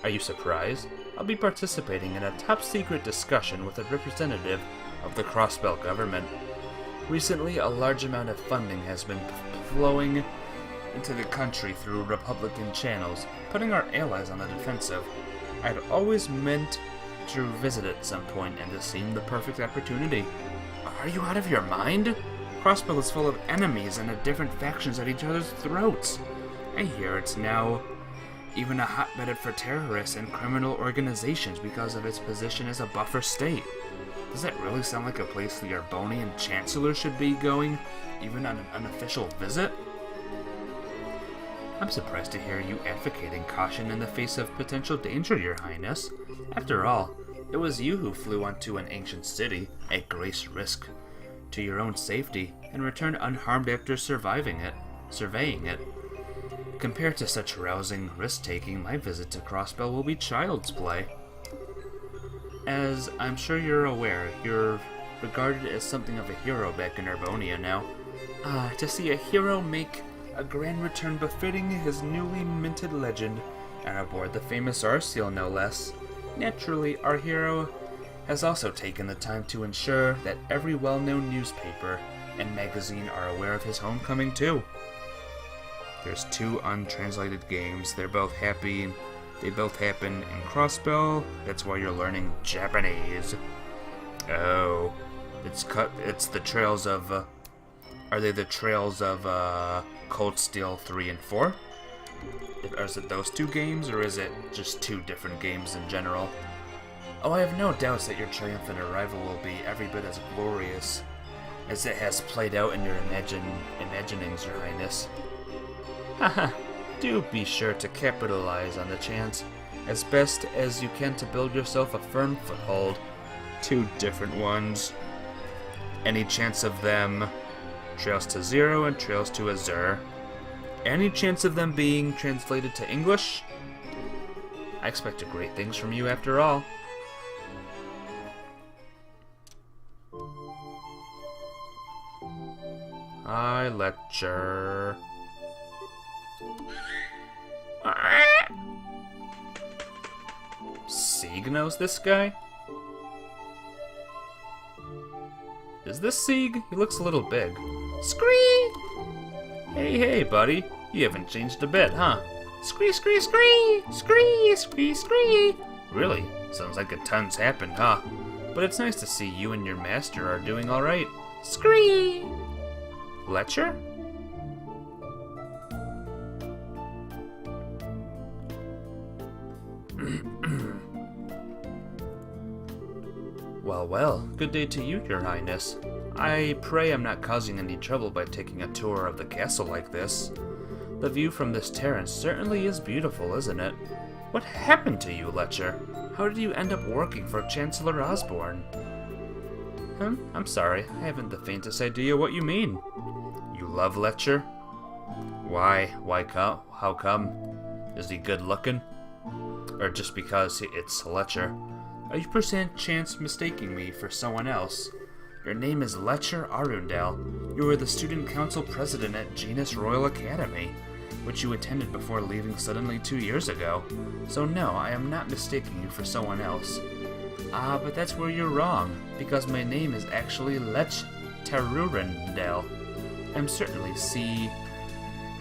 Are you surprised? I'll be participating in a top-secret discussion with a representative of the Crossbell government. Recently, a large amount of funding has been flowing into the country through Republican channels, putting our allies on the defensive. I'd always meant to visit at some point, and this seemed the perfect opportunity. Are you out of your mind? Crossbell is full of enemies and of different factions at each other's throats. I hear it's now even a hotbed for terrorists and criminal organizations because of its position as a buffer state. Does that really sound like a place the Arbonian Chancellor should be going, even on an unofficial visit? I'm surprised to hear you advocating caution in the face of potential danger, Your Highness. After all, it was you who flew onto an ancient city, at great risk to your own safety, and returned unharmed after surveying it. Compared to such rousing risk-taking, my visit to Crossbell will be child's play. As I'm sure you're aware, you're regarded as something of a hero back in Arbonia now. To see a hero make a grand return befitting his newly minted legend, and aboard the famous Arseal no less. Naturally, our hero has also taken the time to ensure that every well-known newspaper and magazine are aware of his homecoming too. There's 2 untranslated games. They both happen in Crossbell. That's why you're learning Japanese. Oh, it's the trails of. Are they the trails of Cold Steel 3 and 4? Or is it those 2 games, or is it just 2 different games in general? Oh, I have no doubts that your triumphant arrival will be every bit as glorious as it has played out in your imaginings, Your Highness. Haha, do be sure to capitalize on the chance as best as you can to build yourself a firm foothold. 2 different ones. Any chance of them Trails to Zero and Trails to Azure. Any chance of them being translated to English? I expected great things from you after all. I lecture. Sieg knows this guy? Is this Sieg? He looks a little big. Scree! Hey, buddy. You haven't changed a bit, huh? Scree, scree, scree! Scree, scree, scree! Really? Sounds like a ton's happened, huh? But it's nice to see you and your master are doing alright. Scree! Letcher? Well, good day to you, Your Highness. I pray I'm not causing any trouble by taking a tour of the castle like this. The view from this terrace certainly is beautiful, isn't it? What happened to you, Letcher? How did you end up working for Chancellor Osborne? I'm sorry, I haven't the faintest idea what you mean. You love Letcher? Why come? How come? Is he good looking? Or just because it's Letcher? Are you perchance mistaking me for someone else? Your name is Letcher Arundel. You were the student council president at Genus Royal Academy, which you attended before leaving suddenly 2 years ago. So no, I am not mistaking you for someone else. But that's where you're wrong, because my name is actually Lech Terurendel. I'm certainly see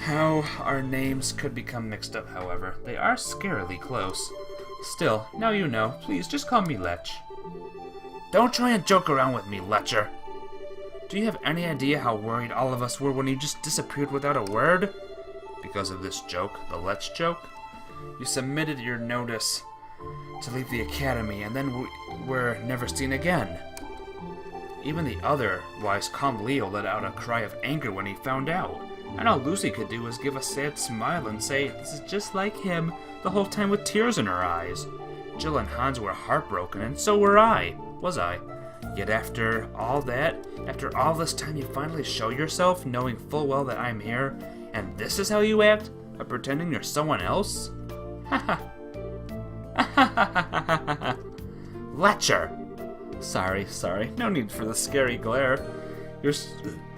how our names could become mixed up, however. They are scarily close. Still, now you know. Please, just call me Lech. Don't try and joke around with me, Letcher. Do you have any idea how worried all of us were when you just disappeared without a word? Because of this joke, the Lech joke? You submitted your notice to leave the academy, and then were never seen again. Even the otherwise calm Leo let out a cry of anger when he found out. And all Lucy could do was give a sad smile and say, "This is just like him," the whole time with tears in her eyes. Jill and Hans were heartbroken, and so were I. Was I? Yet after all that, after all this time, you finally show yourself, knowing full well that I'm here, and this is how you act? By pretending you're someone else? Ha ha. Letcher! Sorry. No need for the scary glare. You're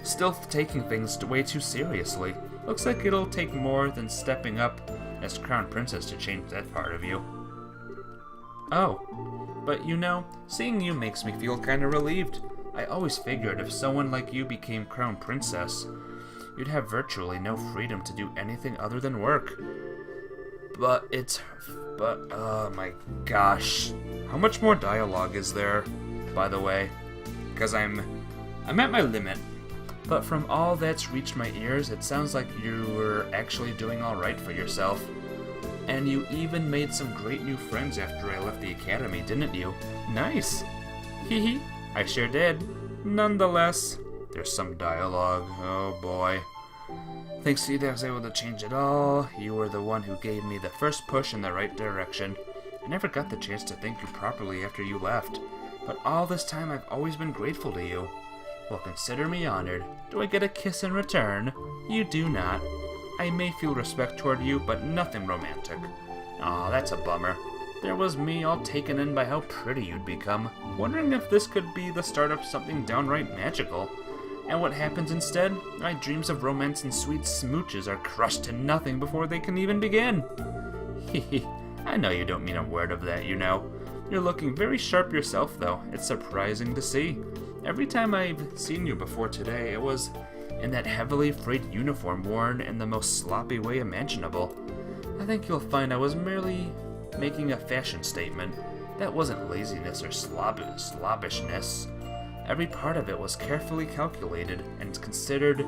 still taking things way too seriously. Looks like it'll take more than stepping up as Crown Princess to change that part of you. Oh, but you know, seeing you makes me feel kinda relieved. I always figured if someone like you became Crown Princess, you'd have virtually no freedom to do anything other than work. But oh my gosh. How much more dialogue is there, by the way? Because I'm at my limit. But from all that's reached my ears, it sounds like you were actually doing alright for yourself. And you even made some great new friends after I left the academy, didn't you? Nice! Hehe, I sure did. Nonetheless, there's some dialogue. Oh boy. Thanks to you that I was able to change it all. You were the one who gave me the first push in the right direction. I never got the chance to thank you properly after you left. But all this time I've always been grateful to you. Well, consider me honored. Do I get a kiss in return? You do not. I may feel respect toward you, but nothing romantic. Aw, that's a bummer. There was me all taken in by how pretty you'd become, wondering if this could be the start of something downright magical. And what happens instead? My dreams of romance and sweet smooches are crushed to nothing before they can even begin. Hehe, I know you don't mean a word of that, you know. You're looking very sharp yourself, though. It's surprising to see. Every time I've seen you before today, it was in that heavily frayed uniform worn in the most sloppy way imaginable. I think you'll find I was merely making a fashion statement. That wasn't laziness or slobbishness. Every part of it was carefully calculated and considered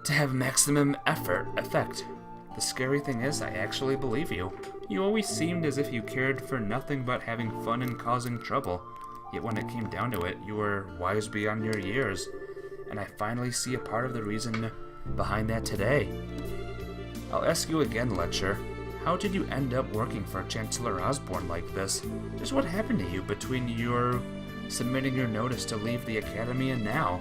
to have maximum effect. The scary thing is, I actually believe you. You always seemed as if you cared for nothing but having fun and causing trouble. Yet when it came down to it, you were wise beyond your years. And I finally see a part of the reason behind that today. I'll ask you again, Letcher. How did you end up working for Chancellor Osborne like this? Just what happened to you between your submitting your notice to leave the academy and now?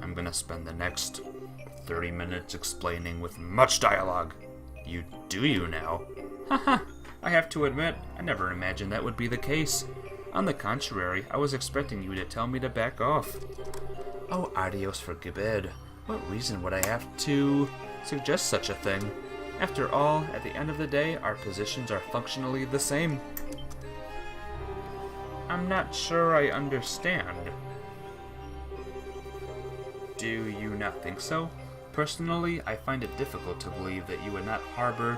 I'm gonna spend the next 30 minutes explaining with much dialogue. You now? Haha, I have to admit, I never imagined that would be the case. On the contrary, I was expecting you to tell me to back off. Oh, adios for Gibed. What reason would I have to suggest such a thing? After all, at the end of the day, our positions are functionally the same. I'm not sure I understand. Do you not think so? Personally, I find it difficult to believe that you would not harbor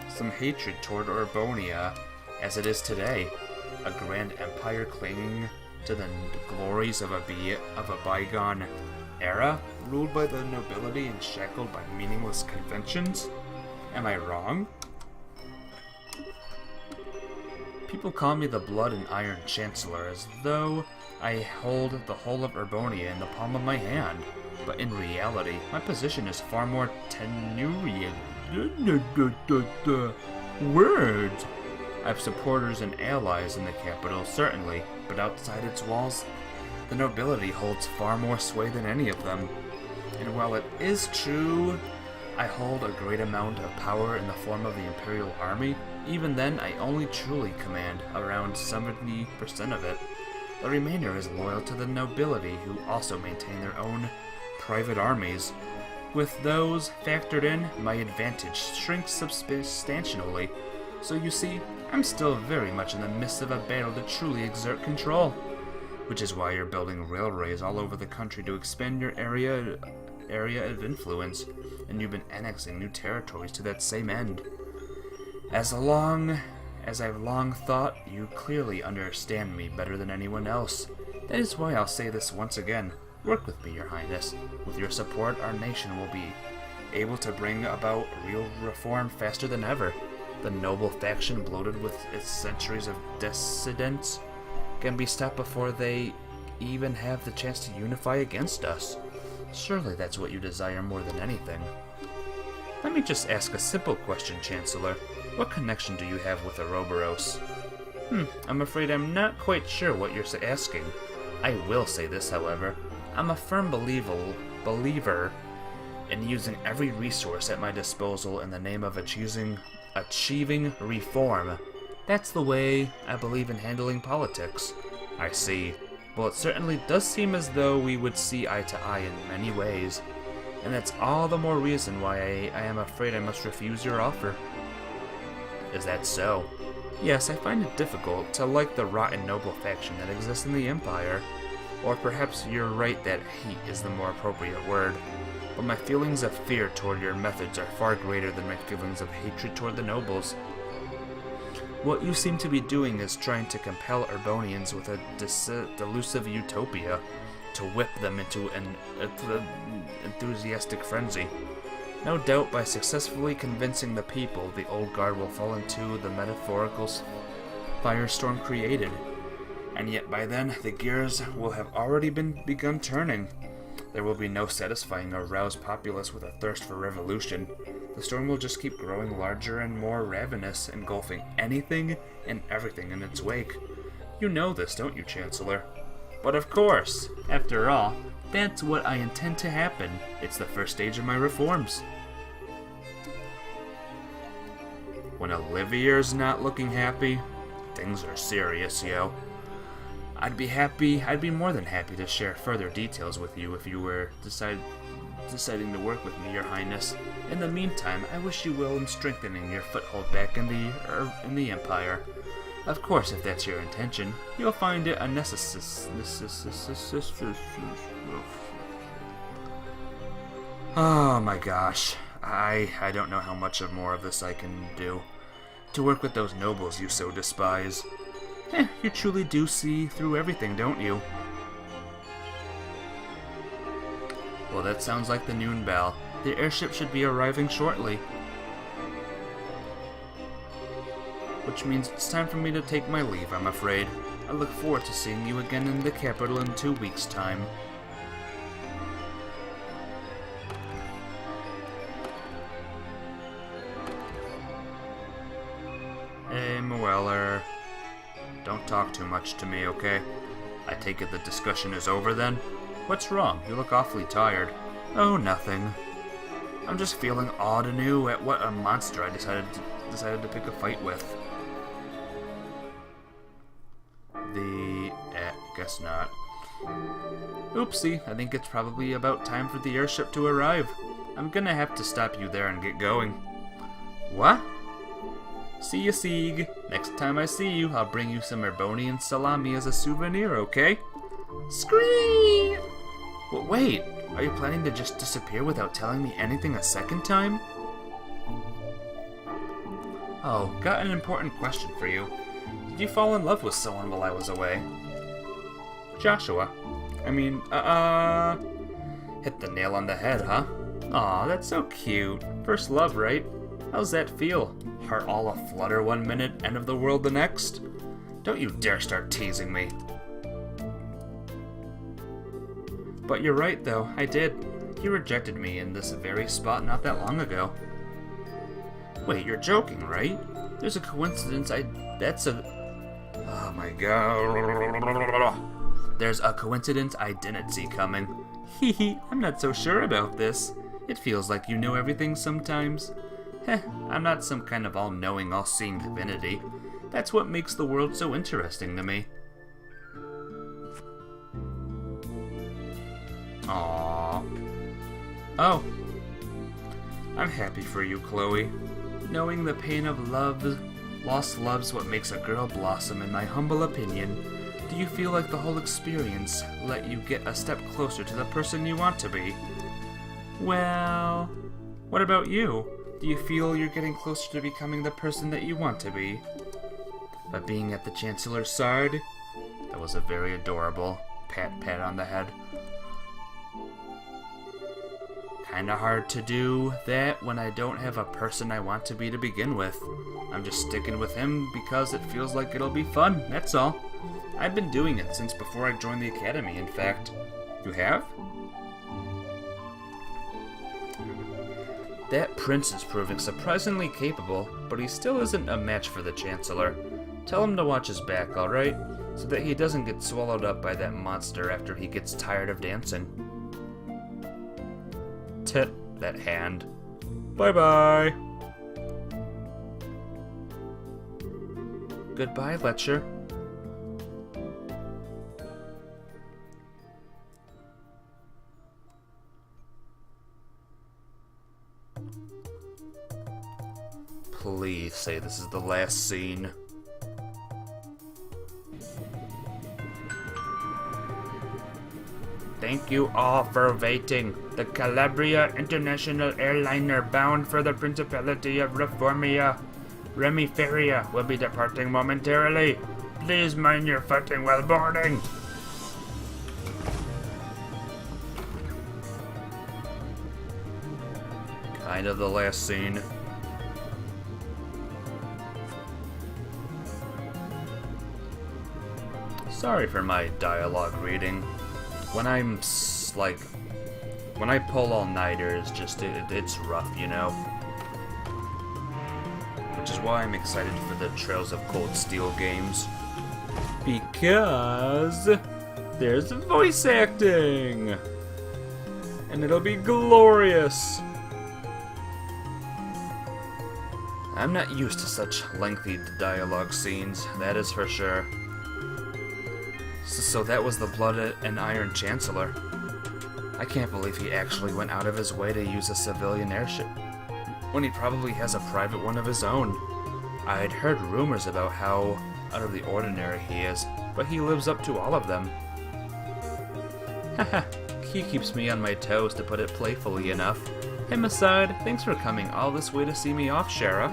some hatred toward Urbonia as it is today. A grand empire clinging to the glories of a bygone era, ruled by the nobility and shackled by meaningless conventions? Am I wrong? People call me the Blood and Iron Chancellor, as though I hold the whole of Urbonia in the palm of my hand. But in reality, my position is far more tenuous. Words! I have supporters and allies in the capital, certainly, but outside its walls, the nobility holds far more sway than any of them. And while it is true I hold a great amount of power in the form of the Imperial Army, even then I only truly command around 70% of it. The remainder is loyal to the nobility, who also maintain their own private armies. With those factored in, my advantage shrinks substantially. So you see, I'm still very much in the midst of a battle to truly exert control. Which is why you're building railways all over the country to expand your area of influence, and you've been annexing new territories to that same end. As I've long thought, you clearly understand me better than anyone else. That is why I'll say this once again. Work with me, Your Highness. With your support, our nation will be able to bring about real reform faster than ever. The noble faction, bloated with its centuries of dissidents, can be stopped before they even have the chance to unify against us. Surely that's what you desire more than anything. Let me just ask a simple question, Chancellor. What connection do you have with Ouroboros? I'm afraid I'm not quite sure what you're asking. I will say this, however. I'm a firm believer in using every resource at my disposal in the name of achieving reform. That's the way I believe in handling politics. I see. Well, it certainly does seem as though we would see eye to eye in many ways, and that's all the more reason why I am afraid I must refuse your offer. Is that so? Yes, I find it difficult to like the rotten noble faction that exists in the Empire. Or perhaps you're right that hate is the more appropriate word. But my feelings of fear toward your methods are far greater than my feelings of hatred toward the nobles. What you seem to be doing is trying to compel Urbonians with a delusive utopia to whip them into an enthusiastic frenzy. No doubt by successfully convincing the people, the old guard will fall into the metaphorical firestorm created. And yet by then, the gears will have already begun turning. There will be no satisfying a roused populace with a thirst for revolution. The storm will just keep growing larger and more ravenous, engulfing anything and everything in its wake. You know this, don't you, Chancellor? But of course, after all, that's what I intend to happen. It's the first stage of my reforms. When Olivier's not looking happy, things are serious, yo. I'd be more than happy to share further details with you if you were deciding to work with me, Your Highness. In the meantime, I wish you well in strengthening your foothold back in the Empire. Of course, if that's your intention, you'll find it a Oh my gosh. I don't know how much more of this I can do. To work with those nobles you so despise. You truly do see through everything, don't you? Well, that sounds like the noon bell. The airship should be arriving shortly. Which means it's time for me to take my leave, I'm afraid. I look forward to seeing you again in the capital in 2 weeks' time. Hey, Mueller. Don't talk too much to me, okay? I take it the discussion is over then? What's wrong? You look awfully tired. Oh, nothing. I'm just feeling awed anew at what a monster I decided to pick a fight with. Guess not. Oopsie, I think it's probably about time for the airship to arrive. I'm gonna have to stop you there and get going. What? See you, Sieg. Next time I see you, I'll bring you some Erbonian salami as a souvenir, okay? Scream! Well, wait, are you planning to just disappear without telling me anything a second time? Oh, got an important question for you. Did you fall in love with someone while I was away? Joshua. Hit the nail on the head, huh? Aw, that's so cute. First love, right? How's that feel? Heart all aflutter 1 minute, end of the world the next? Don't you dare start teasing me. But you're right, though. I did. He rejected me in this very spot not that long ago. Wait, you're joking, right? There's a coincidence Oh my god. There's a coincidence I didn't see coming. Hehe, I'm not so sure about this. It feels like you know everything sometimes. I'm not some kind of all-knowing, all-seeing divinity. That's what makes the world so interesting to me. Aww. Oh. I'm happy for you, Chloe. Knowing the pain of lost love's what makes a girl blossom, in my humble opinion. Do you feel like the whole experience let you get a step closer to the person you want to be? Well, what about you? Do you feel you're getting closer to becoming the person that you want to be? By being at the Chancellor's side? That was a very adorable pat on the head. Kinda hard to do that when I don't have a person I want to be to begin with. I'm just sticking with him because it feels like it'll be fun, that's all. I've been doing it since before I joined the academy, in fact. You have? That prince is proving surprisingly capable, but he still isn't a match for the Chancellor. Tell him to watch his back, alright? So that he doesn't get swallowed up by that monster after he gets tired of dancing. Tit that hand. Bye-bye. Goodbye, Letcher. Please say this is the last scene. Thank you all for waiting. The Calabria International Airliner bound for the Principality of Reformia, Remiferia, will be departing momentarily. Please mind your footing while boarding. kind of the last scene. Sorry for my dialogue reading. When I'm when I pull all-nighters, it's rough, you know? Which is why I'm excited for the Trails of Cold Steel games. Because there's voice acting! And it'll be glorious! I'm not used to such lengthy dialogue scenes, that is for sure. So that was the Blood and Iron Chancellor. I can't believe he actually went out of his way to use a civilian airship, when he probably has a private one of his own. I'd heard rumors about how out of the ordinary he is, but he lives up to all of them. Haha, he keeps me on my toes, to put it playfully enough. Him aside, thanks for coming all this way to see me off, Shara.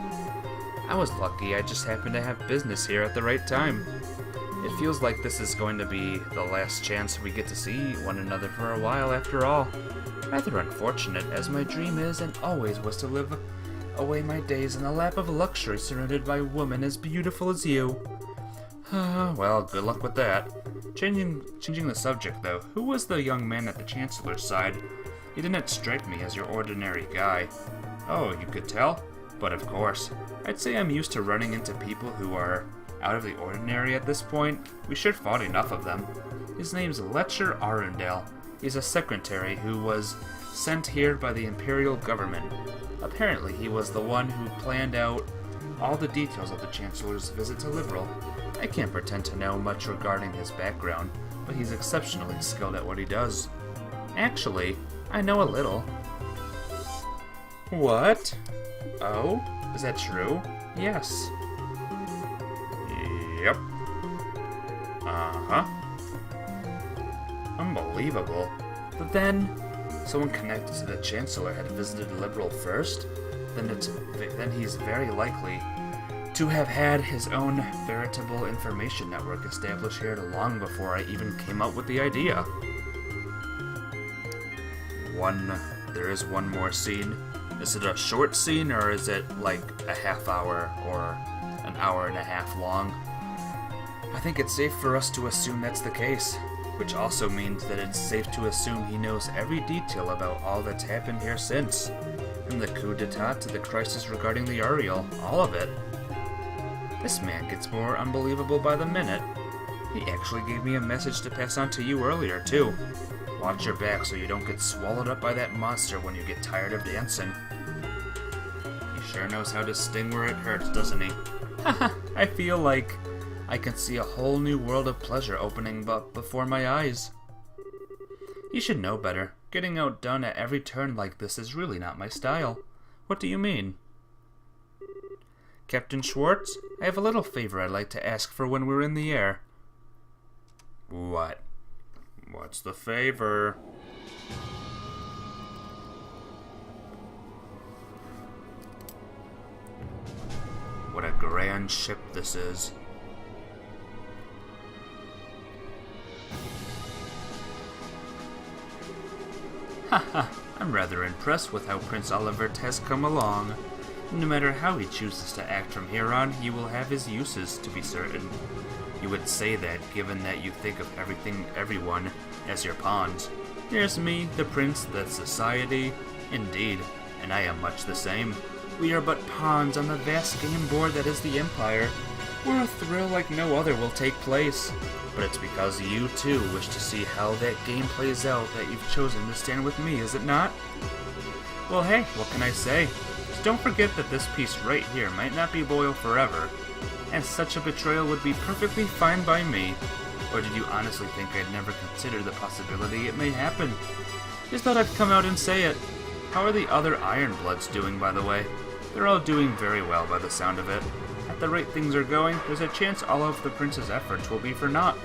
I was lucky, I just happened to have business here at the right time. It feels like this is going to be the last chance we get to see one another for a while after all. Rather unfortunate, as my dream is and always was to live away my days in a lap of luxury surrounded by women as beautiful as you. Well, good luck with that. Changing the subject though, who was the young man at the Chancellor's side? He didn't strike me as your ordinary guy. Oh, you could tell? But of course. I'd say I'm used to running into people who are out of the ordinary at this point. We sure fought enough of them. His name's Letcher Arundel. He's a secretary who was sent here by the Imperial government. Apparently he was the one who planned out all the details of the Chancellor's visit to Liberal. I can't pretend to know much regarding his background, but he's exceptionally skilled at what he does. Actually, I know a little. What? Oh? Is that true? Yes. Yep. Uh-huh. Unbelievable. But then, someone connected to the Chancellor had visited Liberal first? Then he's very likely to have had his own veritable information network established here long before I even came up with the idea. There is one more scene. Is it a short scene, or is it like a half hour or an hour and a half long? I think it's safe for us to assume that's the case, which also means that it's safe to assume he knows every detail about all that's happened here since. From the coup d'etat to the crisis regarding the Ariel, all of it. This man gets more unbelievable by the minute. He actually gave me a message to pass on to you earlier, too. Watch your back so you don't get swallowed up by that monster when you get tired of dancing. He sure knows how to sting where it hurts, doesn't he? Haha, I feel like I can see a whole new world of pleasure opening up before my eyes. You should know better. Getting outdone at every turn like this is really not my style. What do you mean? Captain Schwartz, I have a little favor I'd like to ask for when we're in the air. What? What's the favor? What a grand ship this is. Haha, I'm rather impressed with how Prince Olivert has come along. No matter how he chooses to act from here on, he will have his uses, to be certain. You would say that, given that you think of everyone as your pawns. There's me, the prince, the society. Indeed, and I am much the same. We are but pawns on the vast game board that is the Empire, where a thrill like no other will take place. But it's because you, too, wish to see how that game plays out that you've chosen to stand with me, is it not? Well, hey, what can I say? Just don't forget that this piece right here might not be loyal forever, and such a betrayal would be perfectly fine by me. Or did you honestly think I'd never consider the possibility it may happen? Just thought I'd come out and say it. How are the other Ironbloods doing, by the way? They're all doing very well by the sound of it. At the rate things are going, there's a chance all of the prince's efforts will be for naught.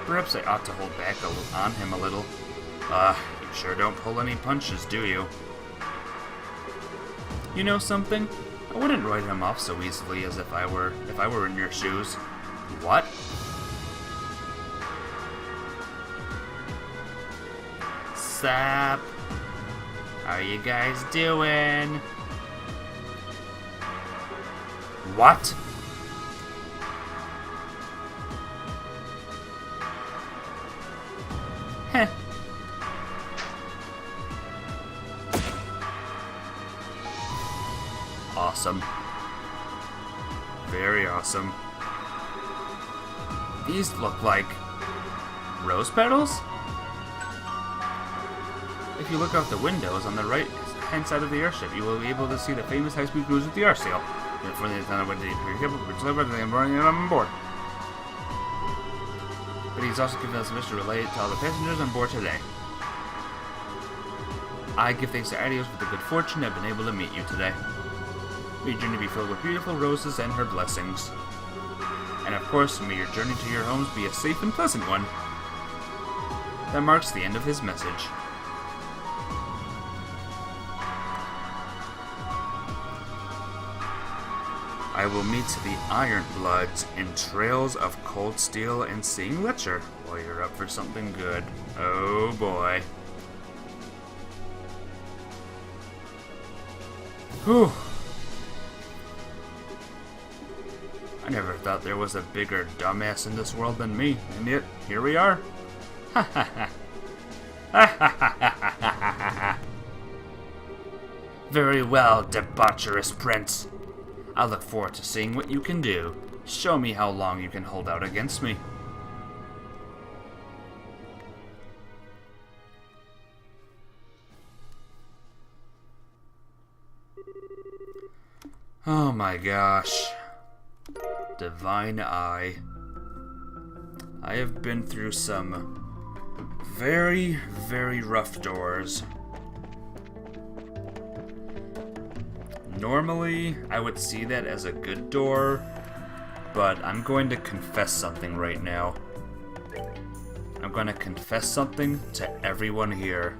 Perhaps I ought to hold back on him a little. You sure don't pull any punches, do you? You know something? I wouldn't write him off so easily as if I were in your shoes. What? Sap. How you guys doing? What? Heh. Awesome. Very awesome. These look like rose petals? If you look out the windows on the right-hand side of the airship, you will be able to see the famous high-speed cruise with the R sail. For the on board. But he's also given us a mission to relay it to all the passengers on board today. I give thanks to Adios for the good fortune I've been able to meet you today. May your journey be filled with beautiful roses and her blessings. And of course, may your journey to your homes be a safe and pleasant one. That marks the end of his message. I will meet the Ironbloods in Trails of Cold Steel and Seeing Letcher. Well, you're up for something good. Oh boy. Whew. I never thought there was a bigger dumbass in this world than me, and yet, here we are. Ha ha ha. Ha ha ha ha ha ha ha. Very well, debaucherous prince. I look forward to seeing what you can do. Show me how long you can hold out against me. Oh my gosh. Divine Eye. I have been through some very, very rough doors. Normally, I would see that as a good door, but I'm going to confess something right now. I'm going to confess something to everyone here.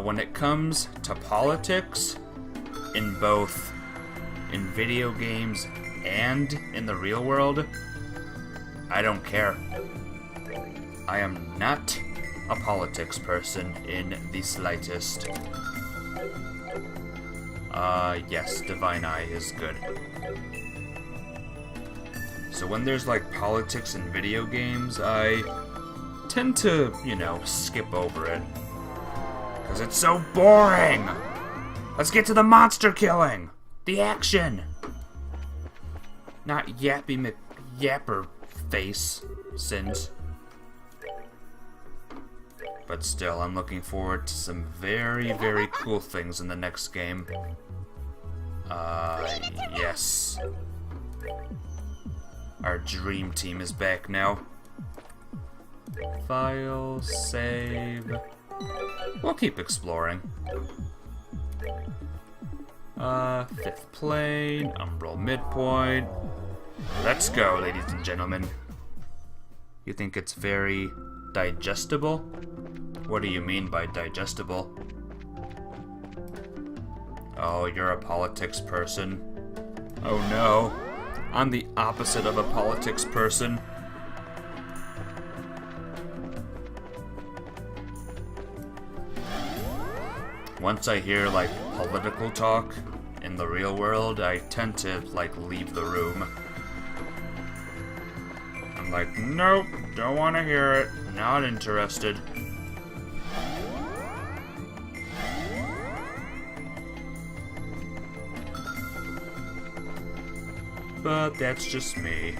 When it comes to politics, in both in video games and in the real world, I don't care. I am not a politics person in the slightest. Yes, Divine Eye is good. So when there's like politics in video games, I tend to, skip over it. Because it's so boring! Let's get to the monster killing! The action! Not Yappy McYapper face sins. But still, I'm looking forward to some very, very cool things in the next game. Yes. Our dream team is back now. File, save. We'll keep exploring. Fifth plane, umbral midpoint. Let's go, ladies and gentlemen. You think it's very digestible? What do you mean by digestible? Oh, you're a politics person. Oh no. I'm the opposite of a politics person. Once I hear, like, political talk in the real world, I tend to, like, leave the room. I'm like, nope, don't want to hear it, not interested. But that's just me.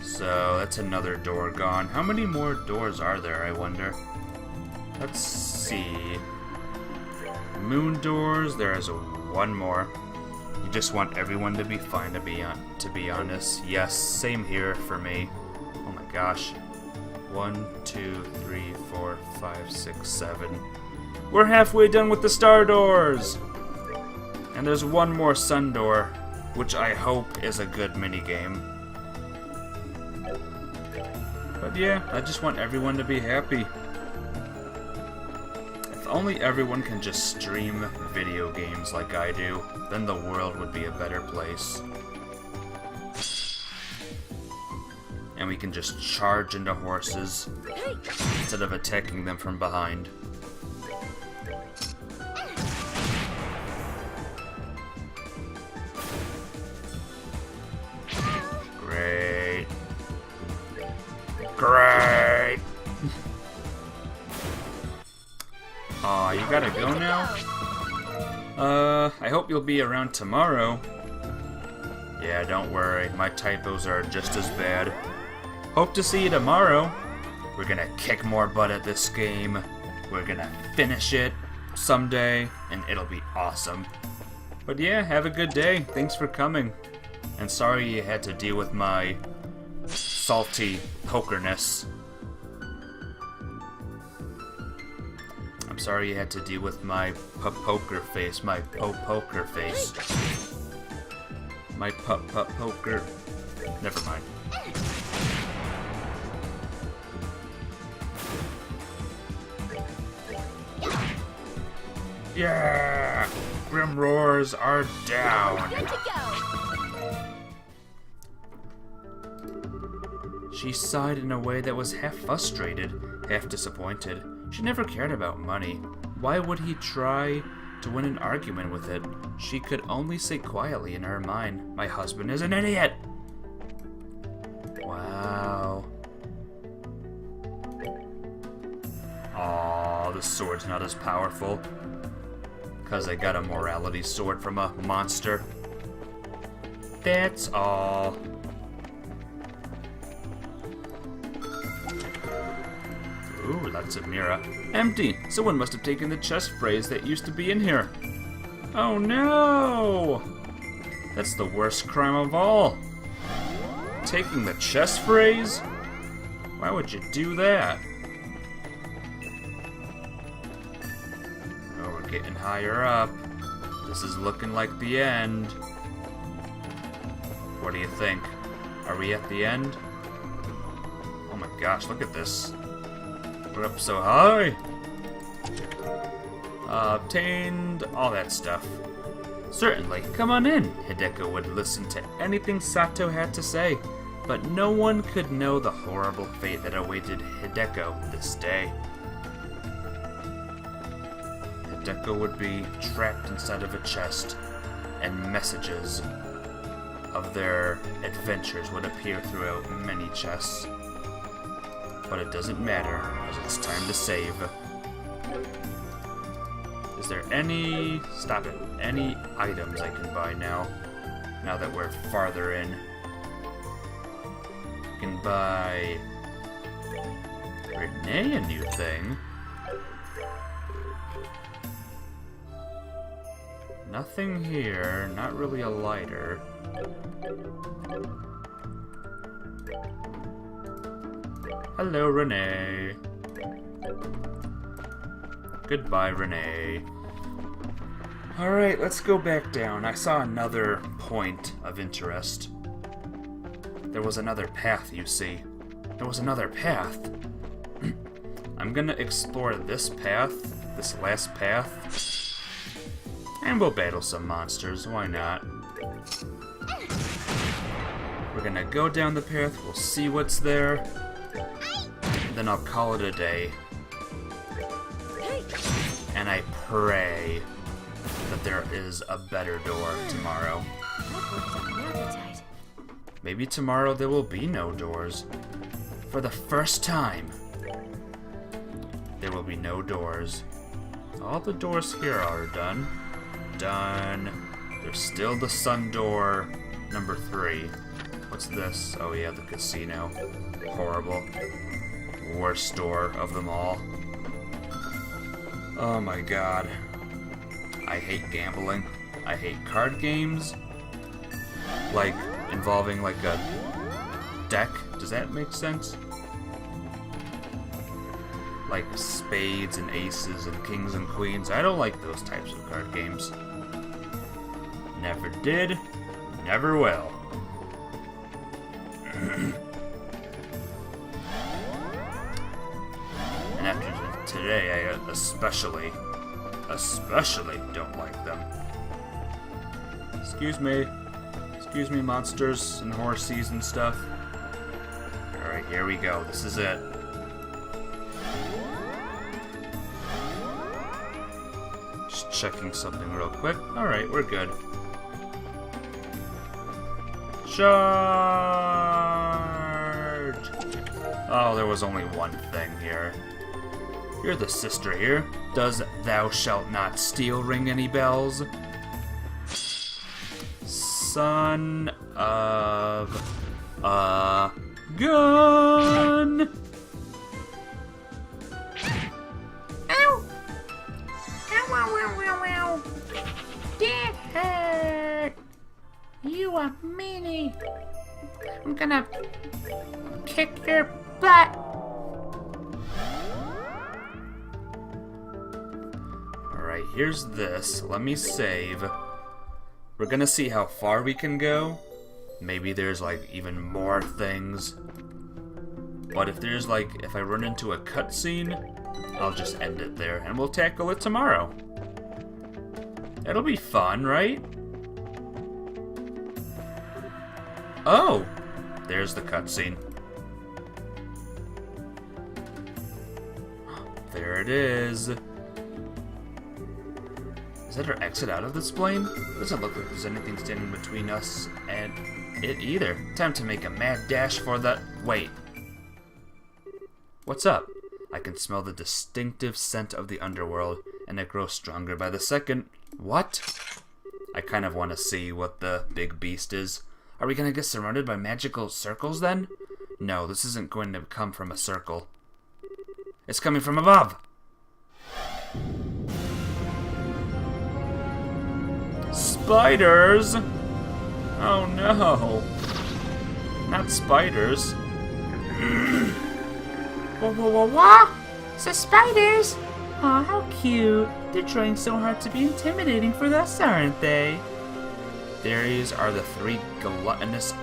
So, that's another door gone. How many more doors are there, I wonder? Let's see. Moon doors, there is one more. You just want everyone to be fine, to be honest. Yes, same here for me. Oh my gosh. 1, 2, 3, 4, 5, 6, 7. We're halfway done with the star doors! And there's one more sun door, which I hope is a good minigame. But yeah, I just want everyone to be happy. If only everyone can just stream video games like I do, then the world would be a better place. And we can just charge into horses instead of attacking them from behind. Great. Great! Aw, you gotta go now? I hope you'll be around tomorrow. Yeah, don't worry, my typos are just as bad. Hope to see you tomorrow. We're gonna kick more butt at this game. We're gonna finish it someday, and it'll be awesome. But yeah, have a good day. Thanks for coming. And sorry you had to deal with my salty pokerness. I'm sorry you had to deal with my poker face, my poker face. My poker. Never mind. Yeah! Grim roars are down. Good to go. She sighed in a way that was half frustrated, half disappointed. She never cared about money. Why would he try to win an argument with it? She could only say quietly in her mind, "My husband is an idiot!" Wow. Aw, the sword's not as powerful. 'Cause I got a morality sword from a monster. That's all. Ooh, lots of Mira. Empty! Someone must have taken the chest phrase that used to be in here. Oh no! That's the worst crime of all. Taking the chest phrase? Why would you do that? Oh, we're getting higher up. This is looking like the end. What do you think? Are we at the end? Oh my gosh, look at this. We're up so high. Obtained all that stuff. Certainly, come on in. Hideko would listen to anything Sato had to say, but no one could know the horrible fate that awaited Hideko this day. Hideko would be trapped inside of a chest, and messages of their adventures would appear throughout many chests. But it doesn't matter, because it's time to save. Is there any... Stop it. Any items I can buy now that we're farther in? I can buy... Renee a new thing. Nothing here. Not really a lighter. Hello, Renee. Goodbye, Renee. Alright, let's go back down. I saw another point of interest. There was another path, you see. There was another path. I'm gonna explore this path, this last path, and we'll battle some monsters, why not? We're gonna go down the path, we'll see what's there, and then I'll call it a day. And I pray that there is a better door tomorrow. That worked up an appetite. Maybe tomorrow there will be no doors. For the first time, there will be no doors. All the doors here are done. Done. There's still the sun door, number 3. What's this? Oh yeah, the casino. Horrible. Worst door of them all. Oh my god. I hate gambling. I hate card games. Like, involving like a deck. Does that make sense? Like spades and aces and kings and queens. I don't like those types of card games. Never did. Never will. And after today, I especially don't like them. Excuse me, monsters and horses and stuff. here we go. This is it. Just checking something real quick. Alright, we're good. Charge! Oh, there was only one thing here. You're the sister here. Does thou shalt not steal ring any bells? Son of a gun! Ow! Ow, ow, ow, ow, ow! That hurt! You a meanie! I'm gonna kick your butt! Alright, here's this. Let me save. We're gonna see how far we can go. Maybe there's like even more things. But if there's like, if I run into a cutscene, I'll just end it there and we'll tackle it tomorrow. It'll be fun, right? Oh! There's the cutscene. There it is. Is that our exit out of this plane? Doesn't look like there's anything standing between us and it either. Time to make a mad dash for the... Wait. What's up? I can smell the distinctive scent of the underworld, and it grows stronger by the second. What? I kind of want to see what the big beast is. Are we gonna get surrounded by magical circles then? No, this isn't going to come from a circle. It's coming from above! Spiders! Oh no! Not spiders. Whoa, whoa, whoa, whoa! It's the spiders! Aw, how cute! They're trying so hard to be intimidating for us, aren't they? These are the 3 gluttonous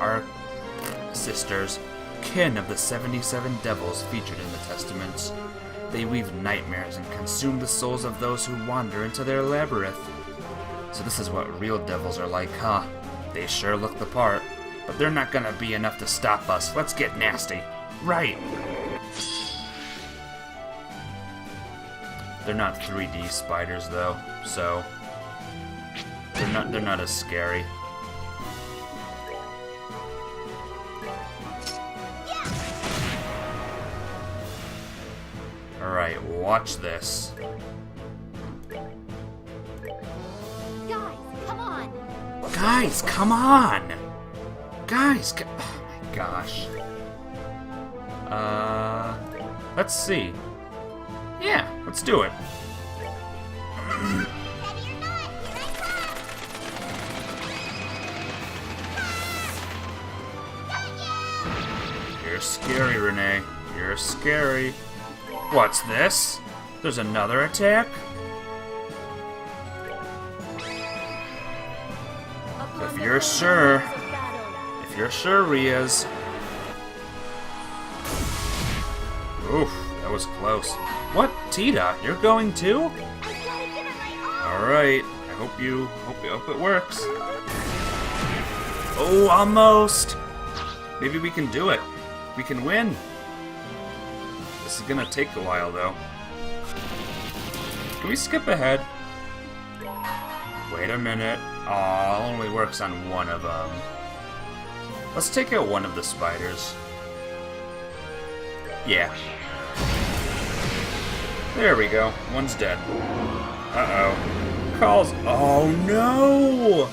sisters, kin of the 77 devils featured in the Testaments. They weave nightmares and consume the souls of those who wander into their labyrinth. So this is what real devils are like, huh? They sure look the part, but they're not gonna be enough to stop us. Let's get nasty. Right. They're not 3D spiders though, so they're not as scary. Alright, watch this. Guys, come on! Guys, come on! Guys, oh my gosh. Let's see. Yeah, let's do it. You're scary, Renee. You're scary. What's this? There's another attack? If you're sure. If you're sure, Riaz. Oof, that was close. What? Tita, you're going too? Alright, I hope it works. Oh, almost! Maybe we can do it. We can win. This is gonna take a while, though. Can we skip ahead? Wait a minute. Aw, it only works on one of them. Let's take out one of the spiders. Yeah. There we go. One's dead. Uh-oh. Calls. Oh, no!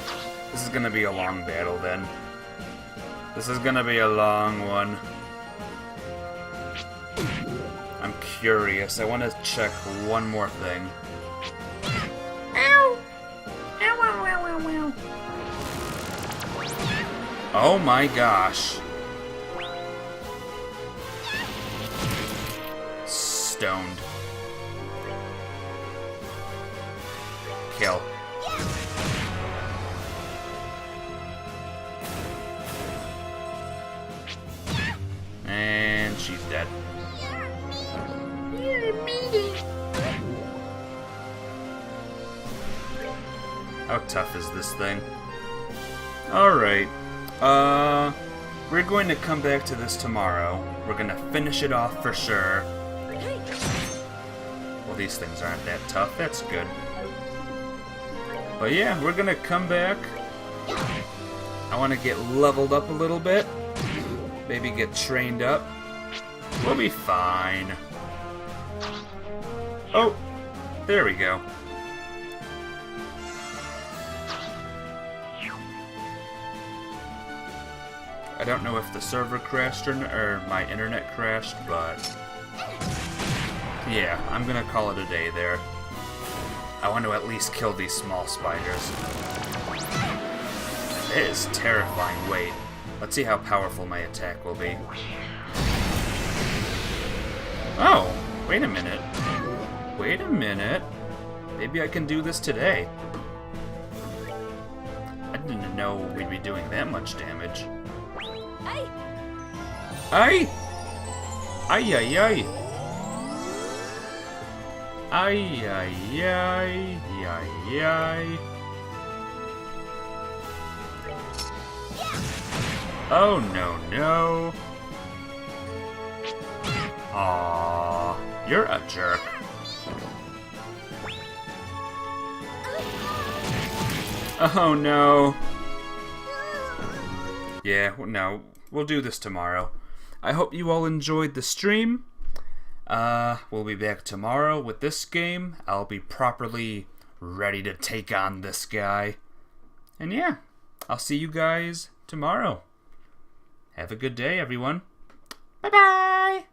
This is gonna be a long battle, then. This is gonna be a long one. I'm curious. I want to check one more thing. Ow! Ow, ow, ow, ow, ow. Oh my gosh. Stoned. Kill. And she's dead. You're a meanie. How tough is this thing? Alright. we're going to come back to this tomorrow. We're going to finish it off for sure. Well, these things aren't that tough. That's good. But yeah, we're going to come back. I want to get leveled up a little bit. Maybe get trained up. We'll be fine. Oh, there we go. I don't know if the server crashed or my internet crashed, but yeah, I'm gonna call it a day there. I want to at least kill these small spiders. It is terrifying. Wait, let's see how powerful my attack will be. Oh, wait a minute. Wait a minute. Maybe I can do this today. I didn't know we'd be doing that much damage. Ay! Ay! Ay ay ay! Ay ay ay ay ay! Oh no no! Aww, you're a jerk. Oh no. Yeah, no, we'll do this tomorrow. I hope you all enjoyed the stream. We'll be back tomorrow with this game. I'll be properly ready to take on this guy. And yeah, I'll see you guys tomorrow. Have a good day, everyone. Bye-bye!